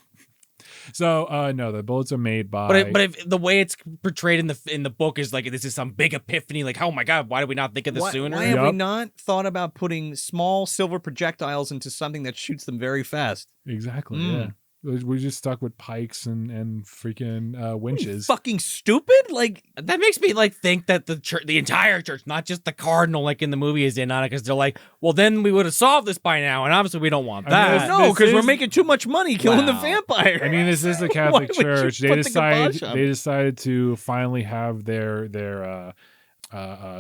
So no, the bullets are made by. But if the way it's portrayed in the book is like this is some big epiphany, like oh my god, why did we not think of this sooner? Why have we not thought about putting small silver projectiles into something that shoots them very fast? Exactly. Yeah. We're just stuck with pikes and freaking winches. Fucking stupid! Like that makes me like think that the entire church, not just the cardinal, like in the movie, is in on it because they're like, well, then we would have solved this by now, and obviously we don't want that. No, because we're making too much money killing the vampire. I mean, this is the Catholic Church. They decided to finally have their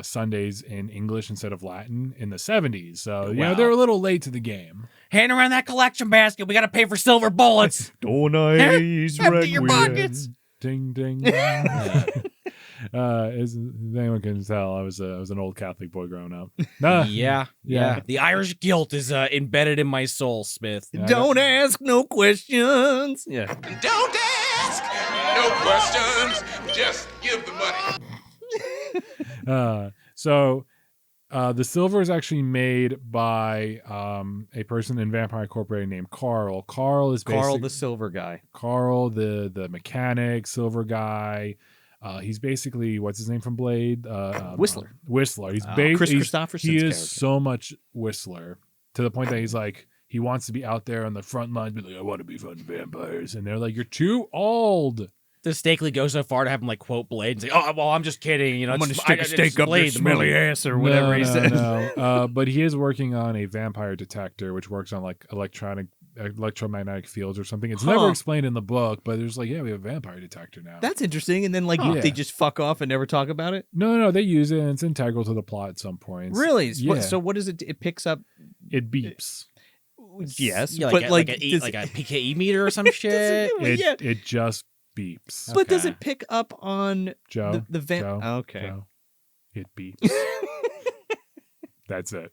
Sundays in English instead of Latin in the 70s. So you know they're a little late to the game. Hand around that collection basket. We got to pay for silver bullets. Don't eyes empty your pockets. Ding ding. As anyone can tell, I was an old Catholic boy growing up. Yeah. The Irish guilt is embedded in my soul, Smith. Don't ask no questions. Yeah. Don't ask no questions. Just give the money. So the silver is actually made by a person in Vampire Incorporated named Carl. Carl the silver guy. Carl, the mechanic, silver guy. He's basically, what's his name from Blade? Whistler. Whistler. He's Chris Christopherson's He is character. so much Whistler to the point that he's like, he wants to be out there on the front lines, be like, I want to be fighting vampires. And they're like, you're too old. Does Steakley go so far to have him like quote Blade and say, "Oh, well, I'm just kidding," you know? I'm going to stick a stake up your smelly ass or whatever he said. No. But he is working on a vampire detector, which works on like electromagnetic fields or something. It's never explained in the book, but there's like, yeah, we have a vampire detector now. That's interesting. And then they just fuck off and never talk about it. No, they use it, and it's integral to the plot at some points. Really? Yeah. So what is it? It picks up. It beeps. Yes, yeah, but like a PKE meter or some shit. It just beeps. But does it pick up on Joe? the Joe, okay. Joe, it beeps. That's it.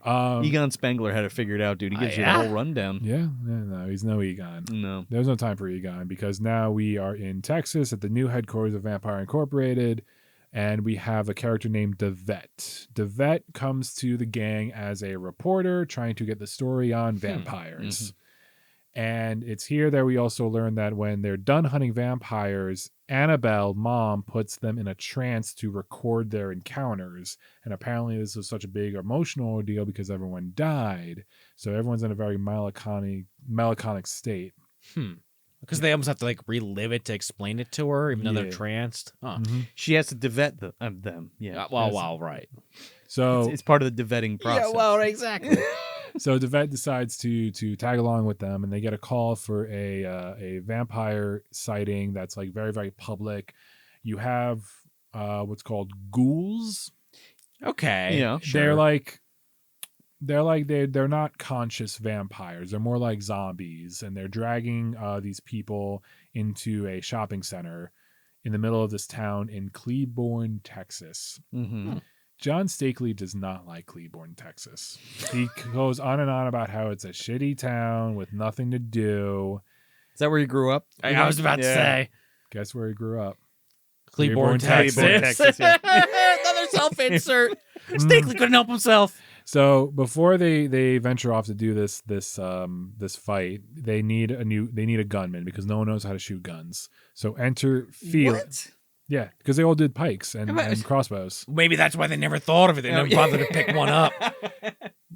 Egon Spengler had it figured out, dude. He gives you the whole rundown. Yeah, no, he's no Egon. No. There's no time for Egon because now we are in Texas at the new headquarters of Vampire Incorporated, and we have a character named DeVette. DeVette comes to the gang as a reporter trying to get the story on vampires. Mm-hmm. And it's here that we also learn that when they're done hunting vampires, Annabelle, mom, puts them in a trance to record their encounters. And apparently this was such a big emotional ordeal because everyone died. So everyone's in a very melancholic state. Because they almost have to like relive it to explain it to her, even though they're Yeah. tranced. Huh. She has to devet them. Yeah. Well, right. So It's part of the devetting process. Yeah, well, exactly. So Devet decides to tag along with them, and they get a call for a vampire sighting that's like very, very public. You have what's called ghouls. Okay. Yeah. They're not conscious vampires. They're more like zombies, and they're dragging these people into a shopping center in the middle of this town in Cleburne, Texas. Mm-hmm. John Steakley does not like Cleburne, Texas. He goes on and on about how it's a shitty town with nothing to do. Is that where you grew up? I was about to say. Guess where he grew up? Cleburne, Texas. Texas, yeah. Another self-insert. Steakley couldn't help himself. So before they venture off to do this fight, they need a gunman because no one knows how to shoot guns. So enter Felix. Yeah, because they all did pikes and crossbows. Maybe that's why they never thought of it. They never bothered to pick one up.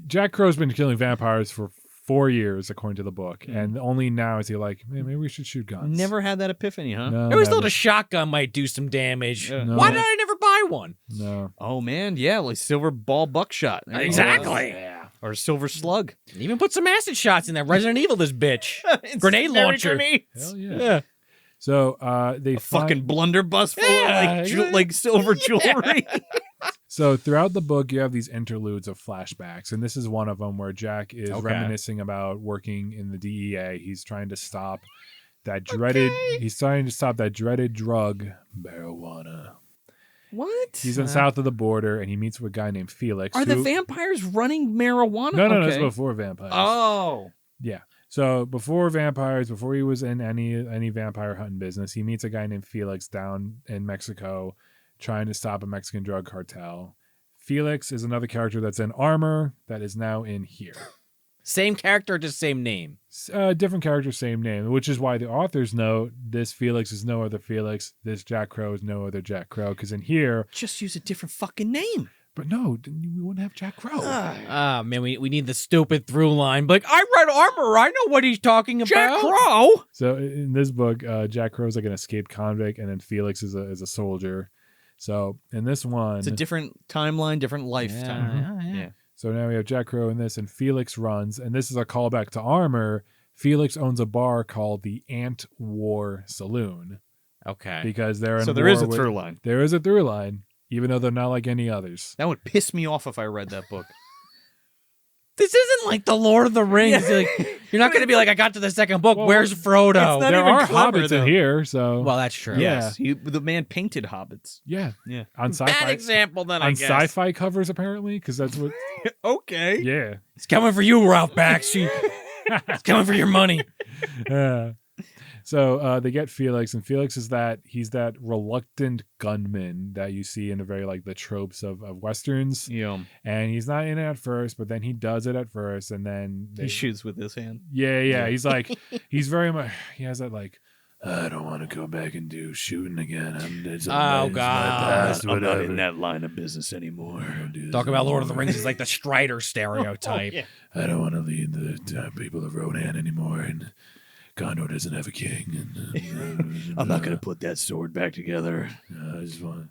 Jack Crow's been killing vampires for 4 years, according to the book, and only now is he like, man, maybe we should shoot guns. Never had that epiphany, huh? No, I always never. thought a shotgun might do some damage. No. Why did I never buy one? No. Oh man, yeah, like silver ball buckshot. There you go. Exactly. Or silver slug. Even put some acid shots in there. Resident Evil, this bitch. Grenade launcher. Hell yeah. So they Fucking blunderbuss full Yeah, of like silver jewelry. So throughout the book, you have these interludes of flashbacks, and this is one of them where Jack is reminiscing about working in the DEA. He's trying to stop that dreaded. He's trying to stop that dreaded drug, marijuana. What? He's south of the border, and he meets with a guy named Felix. Are the vampires running marijuana? No, Okay. it's before vampires. Oh. Yeah. So before vampires, before he was in any vampire hunting business, he meets a guy named Felix down in Mexico trying to stop a Mexican drug cartel. Felix is another character that's in Armor that is now in here. Same character, just same name. Different character, same name, which is why the authors note this Felix is no other Felix. This Jack Crow is no other Jack Crow. Because in here... Just use a different fucking name. But no, we wouldn't have Jack Crow. Man, we need the stupid through line. But I read Armor. I know what he's talking about. Jack Crow? So in this book, Jack Crow is like an escaped convict, and then Felix is a soldier. So in this one... It's a different timeline, different lifetime. Yeah. So now we have Jack Crow in this, and Felix runs, and this is a callback to Armor. Felix owns a bar called the Ant War Saloon. Okay. Because they're in So there war is a with- through line. There is a through line, even though they're not like any others. That would piss me off if I read that book. This isn't like the Lord of the Rings. Like, you're not going to be like, I got to the second book. Well, Where's Frodo? it's not There even are clever, hobbits though. in here, so Well, that's true. Yeah. Yes. The man painted hobbits. yeah. Yeah. On Bad sci-fi, example, then, I on guess. sci-fi covers apparently, because that's what. Okay. Yeah. It's coming for you, Ralph Bakshi. It's coming for your money. Yeah. So they get Felix, and Felix is he's that reluctant gunman that you see in the very like the tropes of westerns. Yeah. And he's not in it at first, but then he does it at first, and then He shoots with his hand. Yeah. He's like, he's very much. He has that like, I don't want to go back and do shooting again. Oh, God. I'm not in that line of business anymore. Talk about Lord of the Rings is like the Strider stereotype. yeah. I don't want to lead the people of Rohan anymore, and Gondor doesn't have a king. And I'm not going to put that sword back together. I just want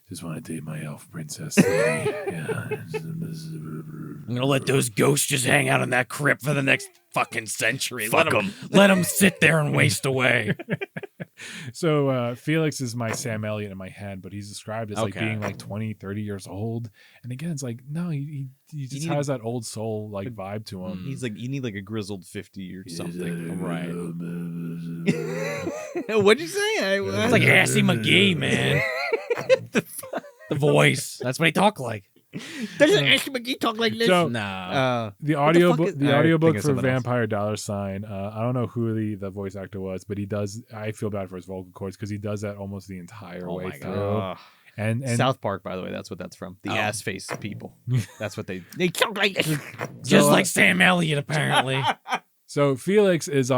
to date my elf princess. Yeah. I'm going to let those ghosts just hang out in that crypt for the next fucking century. Fuck Let them sit there and waste away. So Felix is my Sam Elliott in my head, but he's described as like Okay. being like 20, 30 years old. And again, it's like, no, he just need has that old soul like vibe to him. He's like, you need like a grizzled 50 or something. Right. What'd you say? It's like Assy McGee, man. The voice. That's what he talked like. Doesn't Ashley McGee talk like this? So No. the what the fuck audiobook is- the I audiobook think it's for someone else. Vampire $, I don't know who the voice actor was, but he does. I feel bad for his vocal cords because he does that almost the entire Oh way my through. God. And South Park, by the way, that's what that's from. The Oh. ass face people. That's what they talk like this. Just So, like Sam Elliott, apparently. So Felix is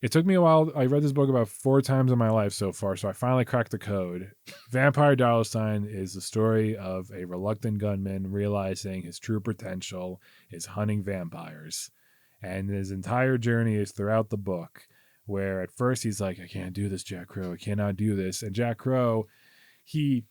it took me a while. I read this book about 4 times in my life so far, so I finally cracked the code. Vampire $, is the story of a reluctant gunman realizing his true potential is hunting vampires. And his entire journey is throughout the book. where at first he's like, I can't do this, Jack Crow. I cannot do this. And Jack Crow, he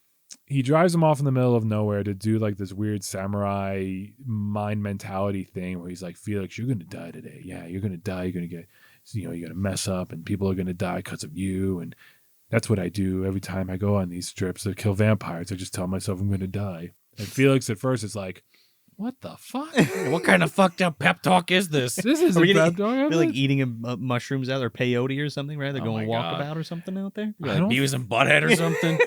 drives him off in the middle of nowhere to do like this weird samurai mind mentality thing where he's like, Felix, you're going to die today. Yeah, you're going to die. You're going to get, you're going to mess up and people are going to die because of you. And that's what I do every time I go on these trips to kill vampires. I just tell myself I'm going to die. And Felix at first is like, what the fuck? What kind of fucked up pep talk is this? This is Are a we gonna pep talk. They're like eating mushrooms out there, peyote or something, right? They're Oh going my God. walkabout or something out there. I don't- Beavis and Butthead or something?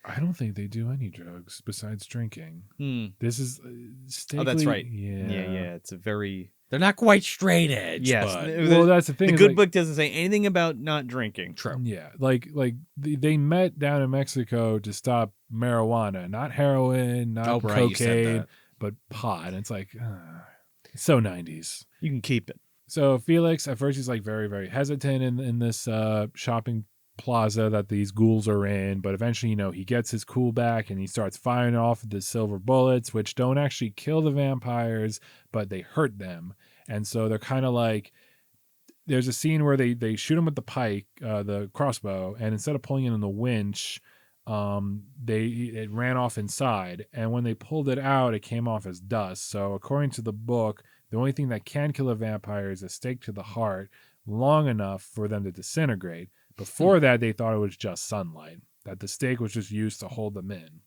I don't think they do any drugs besides drinking. Hmm. This is Oh, that's Steakley- right. Yeah. Yeah. It's a very They're not quite straight edge. yes. But Well, that's the thing. The is, good like, book doesn't say anything about not drinking. true. Yeah, like they met down in Mexico to stop marijuana, not heroin, not Oh, right, you said cocaine, that. but pot. And it's like, it's so 90s. You can keep it. So Felix, at first, he's like very, very hesitant in this shopping plaza that these ghouls are in, but eventually, he gets his cool back and he starts firing off the silver bullets, which don't actually kill the vampires, but they hurt them. And so they're kind of like, there's a scene where they shoot him with the pike, the crossbow, and instead of pulling it in the winch, it ran off inside. And when they pulled it out, it came off as dust. So according to the book, the only thing that can kill a vampire is a stake to the heart long enough for them to disintegrate. Before that, they thought it was just sunlight, that the stake was just used to hold them in.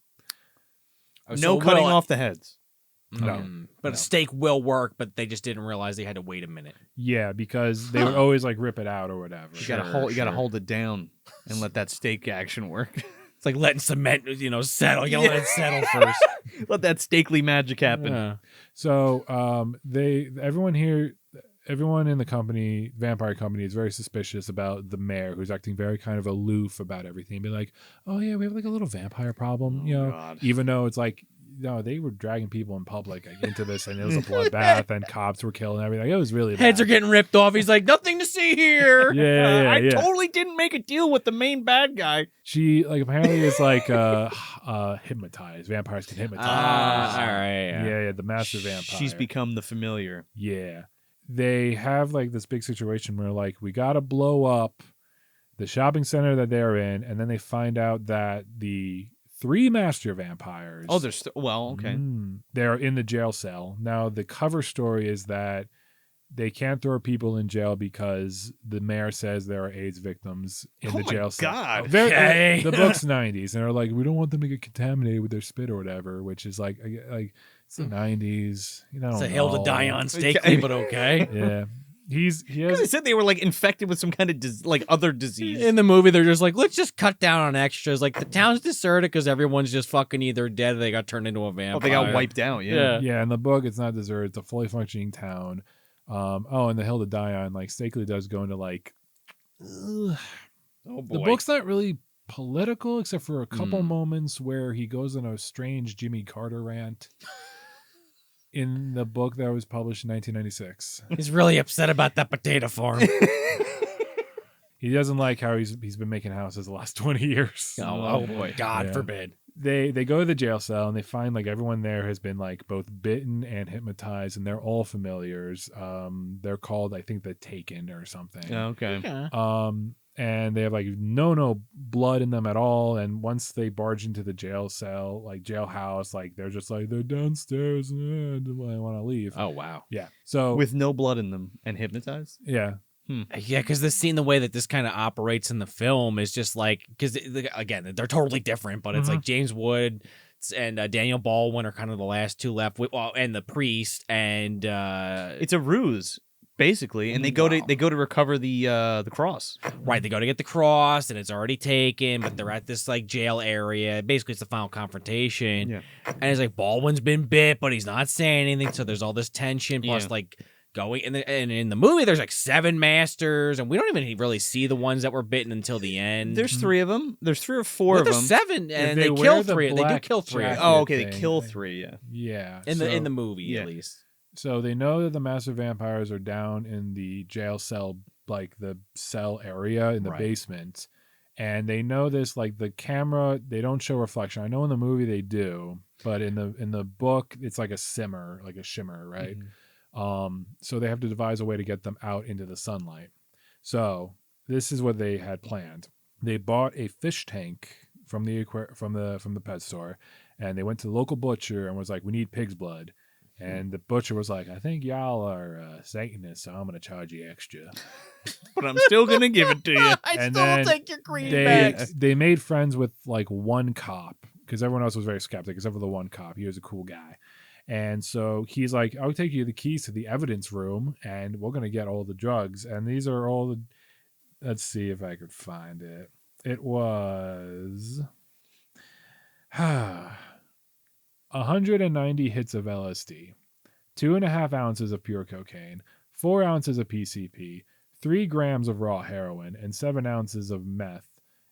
No cutting off the heads. No. But No. a stake will work, but they just didn't realize they had to wait a minute. Yeah, because they would always like rip it out or whatever. You gotta Sure, hold. You gotta sure. hold it down and let that stake action work. It's like letting cement, settle. You gotta let it settle first. Let that Steakley magic happen. Yeah. So everyone in the company, vampire company, is very suspicious about the mayor, who's acting very kind of aloof about everything. Be like, oh yeah, we have like a little vampire problem, God. even though it's like, no, they were dragging people in public into this, and it was a bloodbath, and cops were killing everything. It was really Heads bad. are getting ripped off. He's like, nothing to see here. Yeah. I totally didn't make a deal with the main bad guy. She apparently is like hypnotized. Vampires can hypnotize. All right. Yeah, the master vampire. She's become the familiar. Yeah. They have like this big situation where like we got to blow up the shopping center that they're in, and then they find out that the 3 master vampires. Oh, there's okay. They're in the jail cell. Now the cover story is that they can't throw people in jail because the mayor says there are AIDS victims in the jail cell. God. Okay. The book's 90s, and they're like, we don't want them to get contaminated with their spit or whatever, which is like it's the 90s. It's a hill to die on, Steakley, Okay. but okay. Yeah, he Because they has. said they were like infected with some kind of other disease. In the movie, they're just like, let's just cut down on extras. Like, the town's deserted because everyone's just fucking either dead or they got turned into a vampire. Oh, they got wiped out. Yeah. Yeah, in the book, it's not deserted. It's a fully functioning town. And the hill to die on, like Steakley does go into like. Oh boy. The book's not really political except for a couple moments where he goes on a strange Jimmy Carter rant. In the book that was published in 1996. He's really upset about that potato farm. He doesn't like how he's been making houses the last 20 years. Oh boy. God Yeah. forbid. They go to the jail cell and they find like everyone there has been like both bitten and hypnotized, and they're all familiars. They're called, I think, the Taken or something. Okay. And they have like no blood in them at all. And once they barge into the jail cell, like jailhouse, like they're just like, they're downstairs and I want to leave. Oh, wow. Yeah. So With no blood in them and hypnotized. yeah. Yeah, because the scene, the way that this kind of operates in the film is just like, because again, they're totally different, but it's like James Wood and Daniel Baldwin are kind of the last 2 left, and the priest, and It's a ruse, basically, and they go to recover the cross. right, they go to get the cross, and it's already taken, but they're at this like jail area. Basically, it's the final confrontation, Yeah. and it's like Baldwin's been bit, but he's not saying anything, so there's all this tension. Plus, Yeah. like going and in the movie, there's like 7 masters, and we don't even really see the ones that were bitten until the end. There's 3 of them. There's 3 or 4 Well, of there's them. 7, and they they wear kill the 3. They do black kill 3 jacket. Oh, okay. They thing. kill 3. Yeah. Yeah. in So- the movie yeah. at least. So they know that the master vampires are down in the jail cell, like the cell area in the Right. basement. And they know this, like the camera, they don't show reflection. I know in the movie they do, but in the book, it's like a shimmer, right? So they have to devise a way to get them out into the sunlight. So this is what they had planned. They bought a fish tank from the pet store, and they went to the local butcher and was like, "We need pig's blood." And the butcher was like, "I think y'all are Satanists, so I'm going to charge you extra." But I'm still going to give it to you. And then take your greenbacks. they made friends with like one cop, because everyone else was very skeptic except for the one cop. He was a cool guy. And so he's like, "I'll take you the keys to the evidence room, and we're going to get all the drugs. And these are all the..." Let's see if I could find it. It was 190 hits of LSD, 2.5 ounces of pure cocaine, 4 ounces of PCP, 3 grams of raw heroin, and 7 ounces of meth.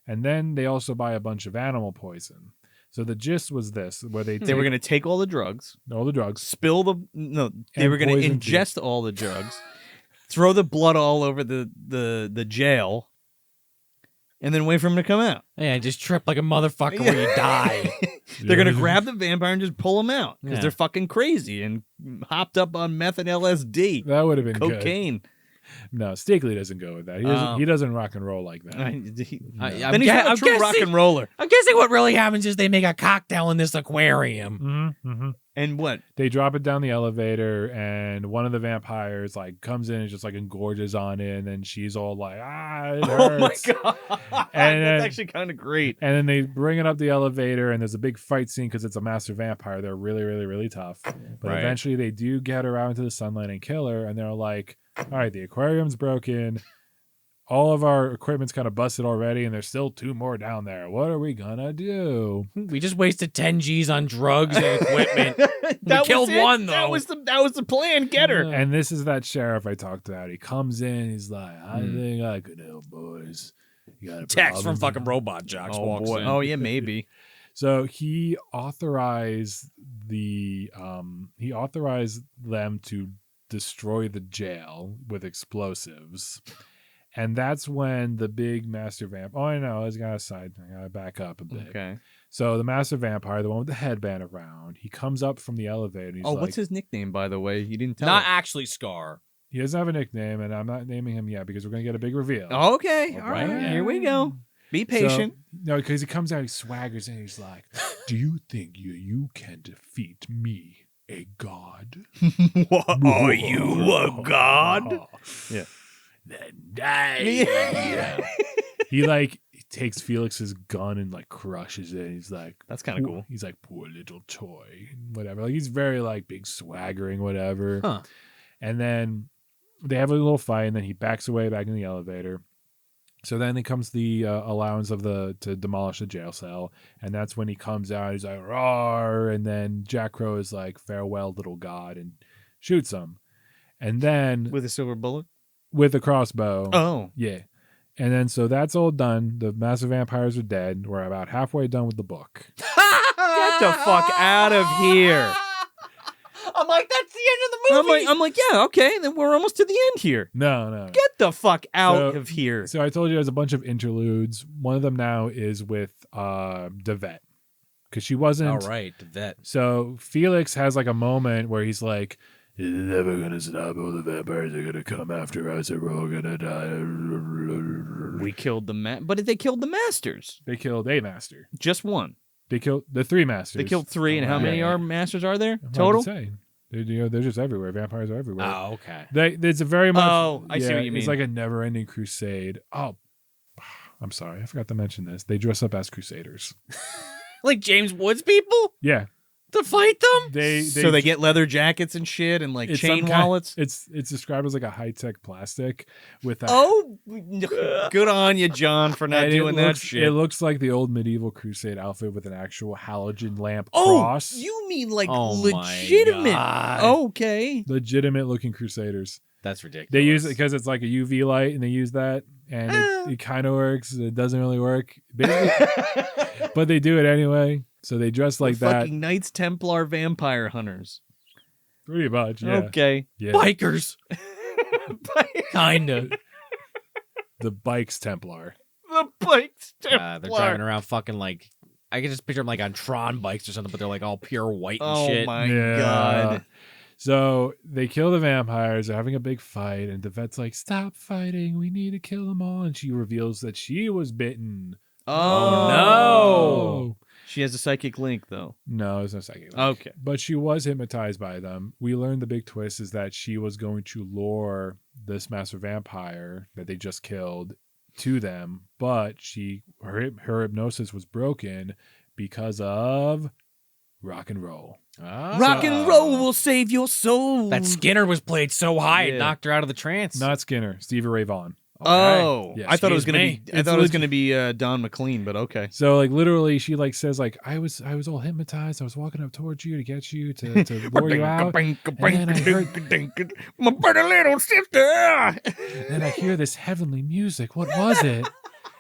And then they also buy a bunch of animal poison. So the gist was this, where they They were going to take all the drugs, spill the... No, they And were going to poison ingest all the drugs, throw the blood all over the jail, and then wait for him to come out. Yeah, just trip like a motherfucker where you die. They're going to grab the vampire and just pull him out because Yeah. they're fucking crazy and hopped up on meth and LSD. That would have been good. Cocaine. No, Steakley doesn't go with that. He doesn't rock and roll like that. Then I'm he's not a I'm true rock guessing- and roller. I'm guessing what really happens is they make a cocktail in this aquarium. Mm-hmm. And what? They drop it down the elevator, and one of the vampires like comes in and just like engorges on it, and then she's all like, it Oh my hurts. god! And That's then- actually kind of great. And then they bring it up the elevator, and there's a big fight scene because it's a master vampire. They're really, really, really tough. But Right. eventually they do get her out into the sunlight and kill her, and they're like, all right, the aquarium's broken. All of our equipment's kind of busted already, and there's still 2 more down there. What are we gonna do? We just wasted 10 G's on drugs and equipment. That killed was it. one, That though. was the plan. Get her. And this is that sheriff I talked about. He comes in, he's like, I Hmm. think I could help, boys. You got a Text from problem?" fucking Robot Jocks Oh walks boy. in. Oh yeah, maybe. So he authorized them to destroy the jail with explosives. And that's when the big master vamp. Oh, I know. I gotta back up a bit. Okay. So the master vampire, the one with the headband around, he comes up from the elevator. And he's like, What's his nickname, by the way? You didn't tell Not us. actually Scar. He doesn't have a nickname, and I'm not naming him yet because we're gonna get a big reveal. Okay. All Right. right. Here we go. Be patient. So, no, because he comes out, he swaggers in, he's like, "Do you think you can defeat me, a god? What, are you a god? Yeah. Then die." He takes Felix's gun and like crushes it. He's like, That's kind of "Poor-" cool. He's like, "Poor little toy," whatever. Like he's very like big swaggering, whatever. Huh. And then they have a little fight, and then he backs away back in the elevator. So then it comes the allowance to demolish the jail cell, and that's when he comes out. He's like, "Roar!" And then Jack Crow is like, "Farewell, little god," and shoots him. And then With a silver bullet? with a crossbow, Oh. yeah. And then so that's all done. The massive vampires are dead. We're about halfway done with the book. Get the fuck out of here. I'm like, that's the end of the movie. I'm like, yeah, okay, then we're almost to the end here. No. Get the fuck out So- of here. So I told you there's a bunch of interludes. One of them now is with Devette, because she wasn't. All right, vet. So Felix has like a moment where he's like, "It's never gonna stop. All the vampires are gonna come after us, and we're all gonna die." We killed but they killed the masters. They killed a master. Just one. They killed the 3 masters. They killed 3, and how many masters are there Hard to total? say. They're just everywhere. Vampires are everywhere. Oh, okay. It's a very much. Oh, I see what you mean. It's like a never-ending crusade. Oh, I'm sorry, I forgot to mention this. They dress up as crusaders. Like James Woods people Yeah, to fight them? So they get leather jackets and shit and like it's chain some kind- wallets. It's described as like a high-tech plastic with a Oh, good on you, John, for not and doing that looks, shit. It looks like the old medieval crusade outfit with an actual halogen lamp Oh, cross. you mean like Oh my legitimate? God. Okay. Legitimate looking crusaders. That's ridiculous. They use it because it's like a UV light, and they use that, and it kind of works. It doesn't really work, basically, but they do it anyway. So they dress like that, Fucking Knights Templar vampire hunters. pretty much. Yeah, Okay. yeah. bikers. Kinda. The Bikes Templar. The Knights Templar. They're driving around fucking like, I can just picture them like on Tron bikes or something, but they're like all pure white and Oh shit. my Yeah. god. So they kill the vampires. They're having a big fight, and Devette's like, "Stop fighting! We need to kill them all." And she reveals that she was bitten. Oh, no. She has a psychic link, though. No, there's no psychic link. Okay. But she was hypnotized by them. We learned the big twist is that she was going to lure this master vampire that they just killed to them, but her hypnosis was broken because of rock and roll. Rock and roll will save your soul. That Skinner was played so high it Yeah. knocked her out of the trance. Not Skinner, Stevie Ray Vaughan. Oh, Yeah, I thought it was excuse gonna me. be. I thought it was gonna be Don McLean, but okay. So like literally, she like says like I was all hypnotized. I was walking up towards you to get you to lure you out. And then I heard, my pretty little sister. and I hear this heavenly music. What was it?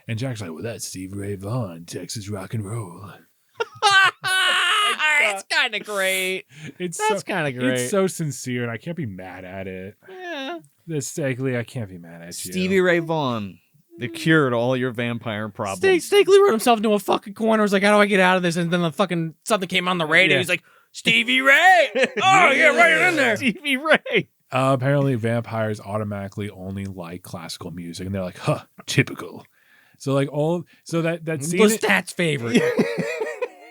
And Jack's like, well, that's Stevie Ray Vaughan, Texas rock and roll. It's kind of great. That's kind of great. It's so sincere, and I can't be mad at it. Yeah. This Steakley, I can't be mad at you. Stevie Ray Vaughan, the cure to all your vampire problems. Steakley wrote himself into a fucking corner. Was like, how do I get out of this? And then the fucking something came on the radio. Yeah. He's like, Stevie Ray. Oh yeah, right in there. Stevie Ray. Apparently, vampires automatically only like classical music, and they're like, "Huh, typical." So like that scene. Lestat's favorite.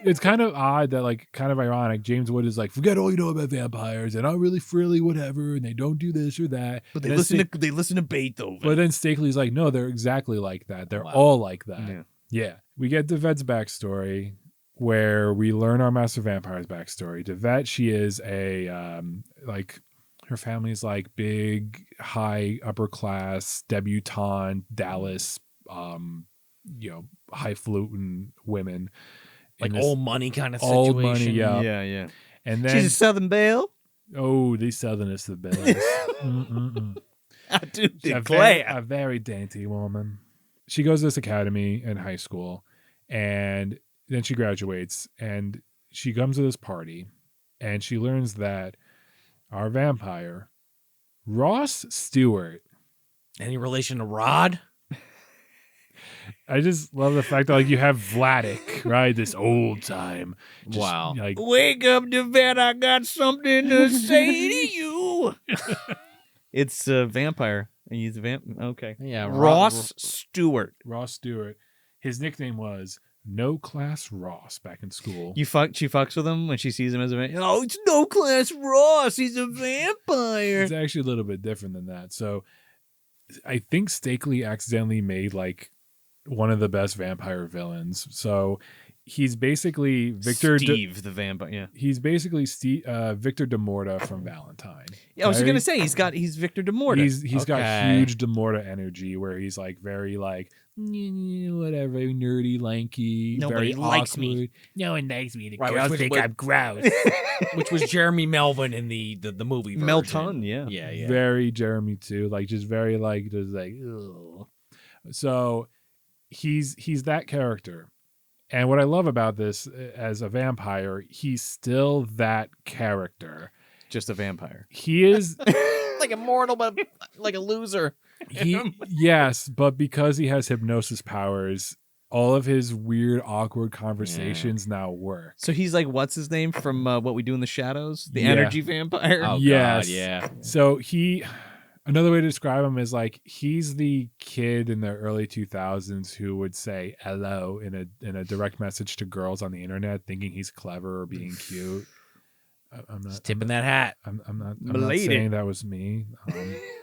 It's kind of odd that like kind of ironic. James Wood is like, forget all you know about vampires. They're not really frilly, whatever, and they don't do this or that. But they And listen to Beethoven. But then Steakley's like, no, they're exactly like that. They're Wow. all like that. Yeah. Yeah. We get Devette's backstory where we learn our master vampire's backstory. Devette, she is a like her family's like big, high, upper class, debutante, Dallas, highfalutin women. Like in this old money kind of old situation. money, yeah. yeah. And then She's a Southern Belle. oh, these Southerners the best. I do A declare. very dainty woman. She goes to this academy in high school, and then she graduates, and she comes to this party, and she learns that our vampire, Ross Stewart. Any relation to Rod? I just love the fact that like you have Vladik, right? This old time. Just, Wow. Like, Wake up, Devette. I got something to say to you. It's a vampire. And he's a okay. Yeah, Ross Stewart. Ross Stewart. His nickname was No Class Ross back in school. She fucks with him when she sees him as a vampire. Oh, it's No Class Ross. He's a vampire. It's actually a little bit different than that. So I think Steakley accidentally made like one of the best vampire villains. So he's basically Victor Steve the vampire. Yeah. he's basically Victor de Morta from Valentine. Yeah, I was Okay? gonna say he's Victor de Morta. He's got Okay. huge de Morta energy where he's like very like whatever, nerdy, lanky, Nobody very likes me. awkward. No one likes me. The Right, girls which- think which- I'm gross. which was Jeremy Melvin in the movie version. Melton. Yeah. Yeah. Very Jeremy too, like just very like just like ugh. So he's that character. And what I love about this as a vampire, he's still that character. Just a vampire. He is Like immortal, but like a loser. yes, but because he has hypnosis powers, all of his weird, awkward conversations now work. So he's like, what's his name from What We Do in the Shadows? The Yeah. energy vampire. Oh Yes. God, yeah. So another way to describe him is like he's the kid in the early 2000s who would say hello in a direct message to girls on the internet, thinking he's clever or being cute. I'm He's not tipping that hat. I'm not Milady. saying that was me.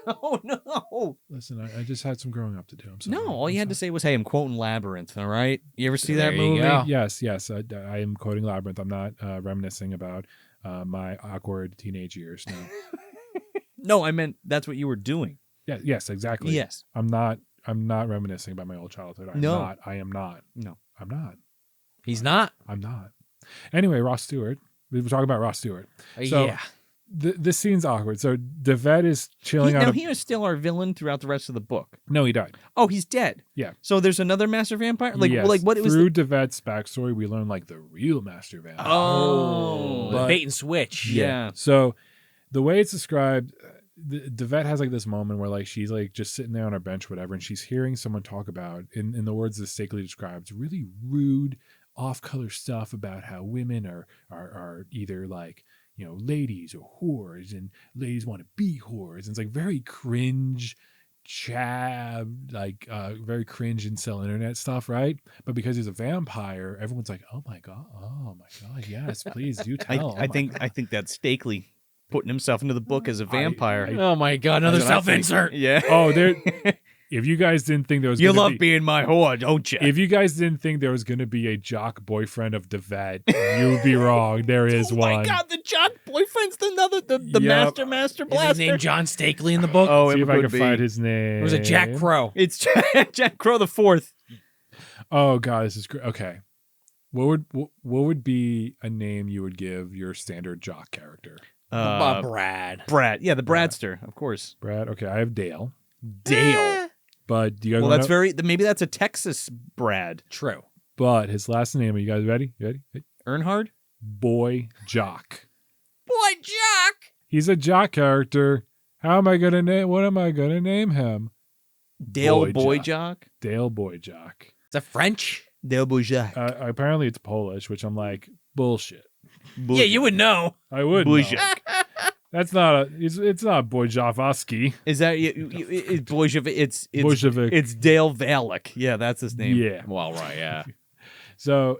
Oh no. Listen, I just had some growing up to do. I'm sorry. No, all you had to say was, "Hey, I'm quoting Labyrinth." All right, you ever see There that you movie? go. Yes. I am quoting Labyrinth. I'm not reminiscing about my awkward teenage years. No. No, I meant that's what you were doing. Yeah. Yes. Exactly. Yes. I'm not reminiscing about my old childhood. I am No. not. No. I'm not. He's not. I'm not. Anyway, Ross Stewart. We were talking about Ross Stewart. So, Yeah. This scene's awkward. So Devette is chilling out. He is still our villain throughout the rest of the book. No, he died. Oh, he's dead. Yeah. So there's another master vampire. Yes. What it was. Through Devette's backstory, we learn like the real master vampire. Oh. The But- bait and switch. Yeah. So the way it's described, Devette has like this moment where like she's like just sitting there on her bench, whatever, and she's hearing someone talk about in the words that Steakley describes, really rude, off-color stuff about how women are either like ladies are whores and ladies want to be whores. And it's like very cringe, chab, like very cringe incel internet stuff, right? But because he's a vampire, everyone's like, oh my god, yes, please do tell. I think that's Steakley putting himself into the book as a vampire. Oh my god, another self-insert. Yeah. Oh, there. If you guys didn't think there was, You love being my whore, don't you? If you guys didn't think there was going to be a jock boyfriend of Devet, you'd be wrong. There is one. Oh my god, the jock boyfriend's the Yep. master Is blaster. his name John Steakley in the book? Oh, See it if I would can be. find his name. Or was it Jack Crow? It's Jack Crow the Fourth. Oh god, this is great. Okay, what would be a name you would give your standard jock character? Brad. Brad. Yeah, the Bradster, of course. Brad. Okay, I have Dale. Dale. But do you guys? Well, wanna that's know? maybe that's a Texas Brad. True. But his last name. Are you guys ready? Hey, Earnhardt? Boy Jock. Boy, Jock. He's a jock character. How am I gonna name? What am I gonna name him? Dale Boy Jock? Dale Boy Jock. Is that French? Dale Boy Jock. Apparently it's Polish, which I'm like bullshit. Yeah, you would know. I would. Boy know. Jock. That's not it's not Boyjavsky. Is that it's Bolshevik? It's Bolshevik. It's Dale Valak. Yeah, that's his name. Yeah. Well, right, yeah. So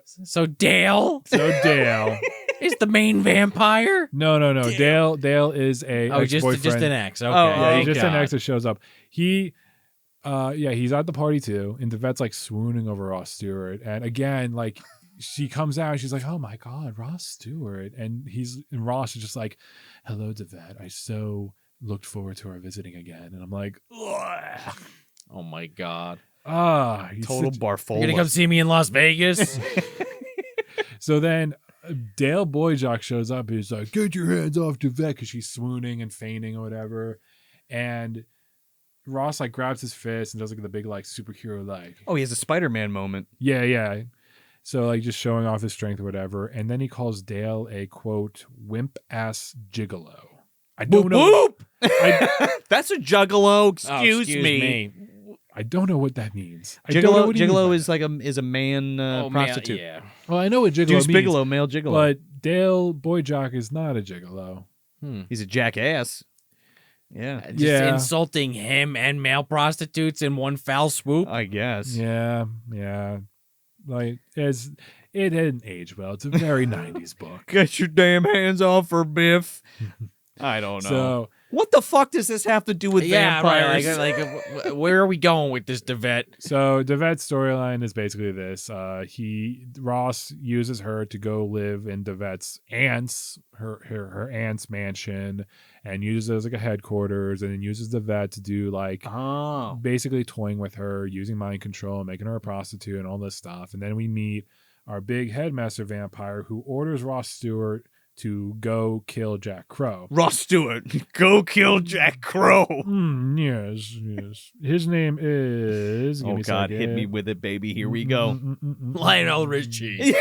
Dale Dale. is the main vampire? No. Dale is a ex-boyfriend. just an ex. Okay. Yeah, he's thank just an God. ex that shows up. He's at the party too, and the vet's like swooning over Ross Stewart. And again, like she comes out and she's like, oh my God, Ross Stewart. And Ross is just like, hello, Devet. I so looked forward to our visiting again. And I'm like, ugh. Oh my God. He's Total such- barfola. You gonna come see me in Las Vegas? So then Dale Boyjock shows up. He's like, get your hands off Devet, because she's swooning and fainting or whatever. And Ross like grabs his fist and does like the big like superhero like. Oh, he has a Spider-Man moment. Yeah. So like just showing off his strength or whatever. And then he calls Dale a quote wimp ass gigolo. I don't know. Whoop! That's a juggalo. Oh, Excuse me. I don't know what that means. I don't know what he means by Gigolo that. is like a man prostitute. Man, yeah. Well, I know what gigolo Deuce means. Bigelow, male gigolo. But Dale Boyjock is not a gigolo. He's a jackass. Yeah, Just Yeah. insulting him and male prostitutes in one foul swoop. I guess. Yeah. Like it didn't age well. It's a very 90s book. Get your damn hands off her, Biff. I don't know. So What the fuck does this have to do with Yeah, vampires? right. Like, where are we going with this, Devet? So Devet's storyline is basically this: Ross uses her to go live in Devet's aunt's her aunt's mansion, and uses it as like a headquarters, and then uses Devet to do like basically toying with her, using mind control, making her a prostitute, and all this stuff. And then we meet our big headmaster vampire who orders Ross Stewart to go kill Jack Crow. Ross Stewart, go kill Jack Crow. Yes. His name is. Oh God, hit me with it, baby. Here we go. Lionel Richie.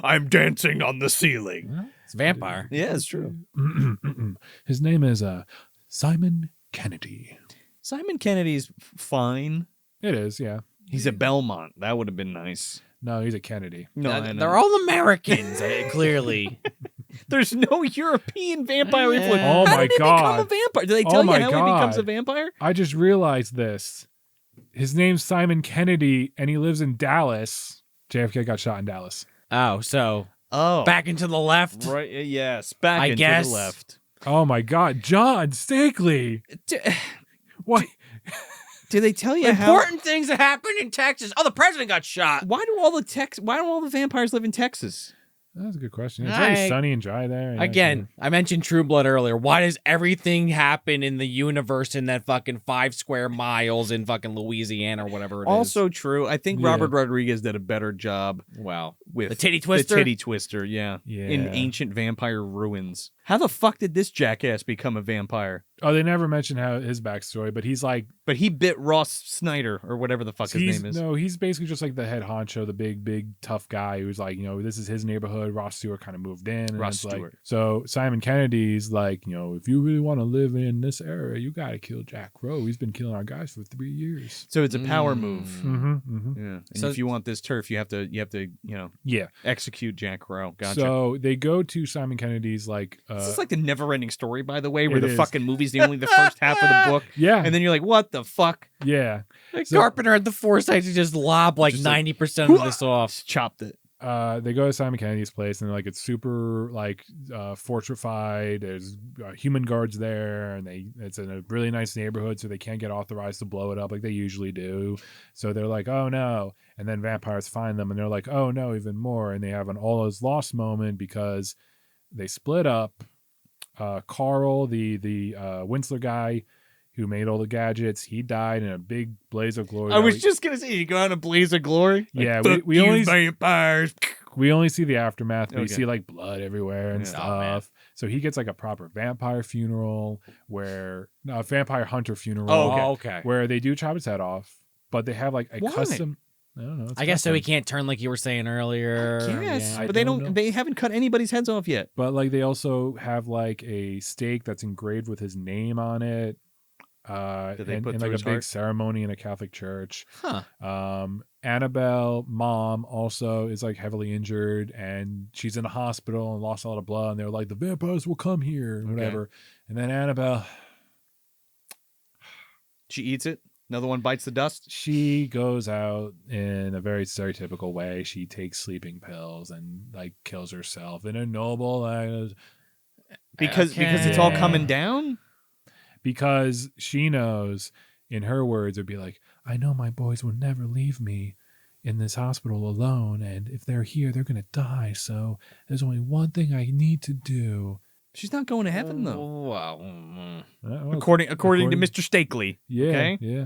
I'm dancing on the ceiling. It's a vampire. Yeah, it's true. His name is Simon Kennedy. Simon Kennedy's fine. It is, yeah. He's a Belmont. That would have been nice. No, he's a Kennedy. No, I know. They're all Americans, clearly. There's no European vampire influence. Oh How my did he God. become a vampire? Do they tell you my how he God. becomes a vampire? I just realized this. His name's Simon Kennedy, and he lives in Dallas. JFK got shot in Dallas. So Oh, back into the left. right. Yes, back I into guess. the left. Oh my God, John Steakley. What? Do they tell you how? Important things that happened in Texas. Oh, the president got shot. Why do all the vampires live in Texas? That's a good question. It's very I- sunny and dry there. Yeah, Again, I mentioned True Blood earlier. Why does everything happen in the universe in that fucking 5 square miles in fucking Louisiana or whatever it is? Also true. I think Yeah. Robert Rodriguez did a better job well, with the titty twister. The titty twister, yeah. Yeah. In ancient vampire ruins. How the fuck did this jackass become a vampire? Oh, they never mention how his backstory, but he's like, But he bit Ross Snyder or whatever the fuck his name is. No, he's basically just like the head honcho, the big tough guy who's like, this is his neighborhood. Ross Stewart kind of moved in. And Ross it's like, Stewart. so Simon Kennedy's like, if you really want to live in this era, you got to kill Jack Crow. He's been killing our guys for 3 years. So it's a power move. Mm-hmm. Yeah. And So- if you want this turf, you have to Yeah. execute Jack Crow. Gotcha. So they go to Simon Kennedy's like, this is like the never-ending story, by the way, where It the is. fucking movie's the only the first half of the book, yeah, and then you're like, what the fuck? yeah. Like So- Carpenter had the foresight to just lob like Just like, 90% of this off. Just chopped it. They go to Simon Kennedy's place and they're like, it's super like fortified. There's human guards there, and it's in a really nice neighborhood, so they can't get authorized to blow it up like they usually do. So they're like, oh no. And then vampires find them and they're like, oh no, even more. And they have an all is lost moment because they split up. Carl, the Winsler guy who made all the gadgets, he died in a big blaze of glory. I was just gonna say, you go on a blaze of glory. Yeah, Fuck we you, only- vampires. We only see the aftermath, but you Okay. see like blood everywhere and Yeah. Oh, man. stuff. So he gets like a proper vampire funeral a vampire hunter funeral Oh, okay. where they do chop his head off, but they have like a Why? custom. I don't know. it's I guess so he custom. can't turn like you were saying earlier. Yes, I but they don't don't. know. They haven't cut anybody's heads off yet. But like they also have like a stake that's engraved with his name on it. Did they put in through like a his big heart? ceremony in a Catholic church. Huh. Annabelle, mom, also is like heavily injured and she's in a hospital and lost a lot of blood. And they're like, the vampires will come here and whatever. And then Annabelle, She eats it. Another one bites the dust. she goes out in a very stereotypical way. She takes sleeping pills and like kills herself in a noble Because it's all Okay. coming down. because she knows, in her words, it'd be like, I know my boys will never leave me in this hospital alone, and if they're here, they're gonna die. So there's only one thing I need to do. She's not going to heaven though. Well, According to according- Mr. Steakley. Yeah, Okay? yeah.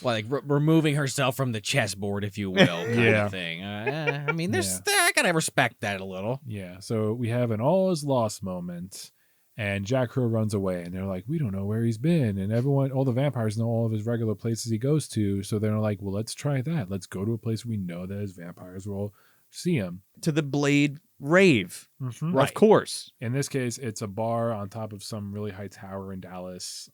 like removing herself from the chessboard, if you will, kind Yeah. of thing. I mean, I gotta respect that a little. Yeah, so we have an all is lost moment, and Jack Crow runs away, and they're like, we don't know where he's been, and all the vampires know all of his regular places he goes to, so they're like, well, let's try that. Let's go to a place we know that his vampires will see him. To the Blade Rave. Mm-hmm. Of course. In this case, it's a bar on top of some really high tower in Dallas,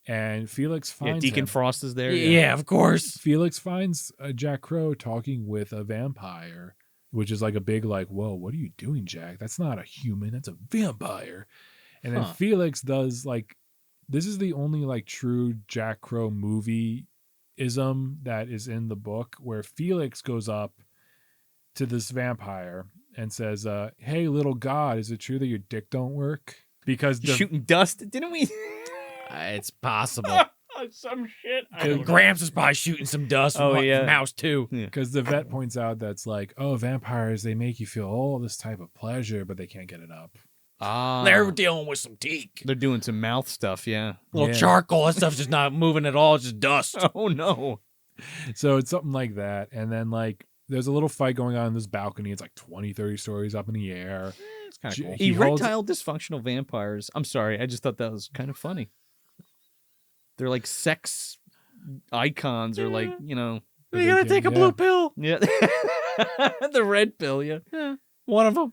and Felix Yeah, finds Deacon him. Frost is there. Yeah, of course. Felix finds Jack Crow talking with a vampire, which is like a big like, whoa, what are you doing, Jack? That's not a human, that's a vampire. And then Huh. Felix does like, this is the only like true Jack Crow movie-ism that is in the book, where Felix goes up to this vampire and says, hey, little god, is it true that your dick don't work? Because the, Shooting dust, didn't we? It's possible. Some shit. Gramps is probably shooting some dust from, Oh, from yeah. House too. because the vet points out that's like, oh, vampires, they make you feel all this type of pleasure, but they can't get it up. Ah, They're dealing with some teak. they're doing some mouth stuff. Yeah. Little Yeah. charcoal. That stuff's just not moving at all. It's just dust. Oh no. So it's something like that. And then like there's a little fight going on in this balcony. It's like 20, 30 stories up in the air. It's kind of J- cool. He holds- Erectile dysfunctional vampires. I'm sorry. I just thought that was kind of funny. They're like sex icons or like, You gotta Yeah. take a blue pill. yeah. The red pill, yeah. One of them.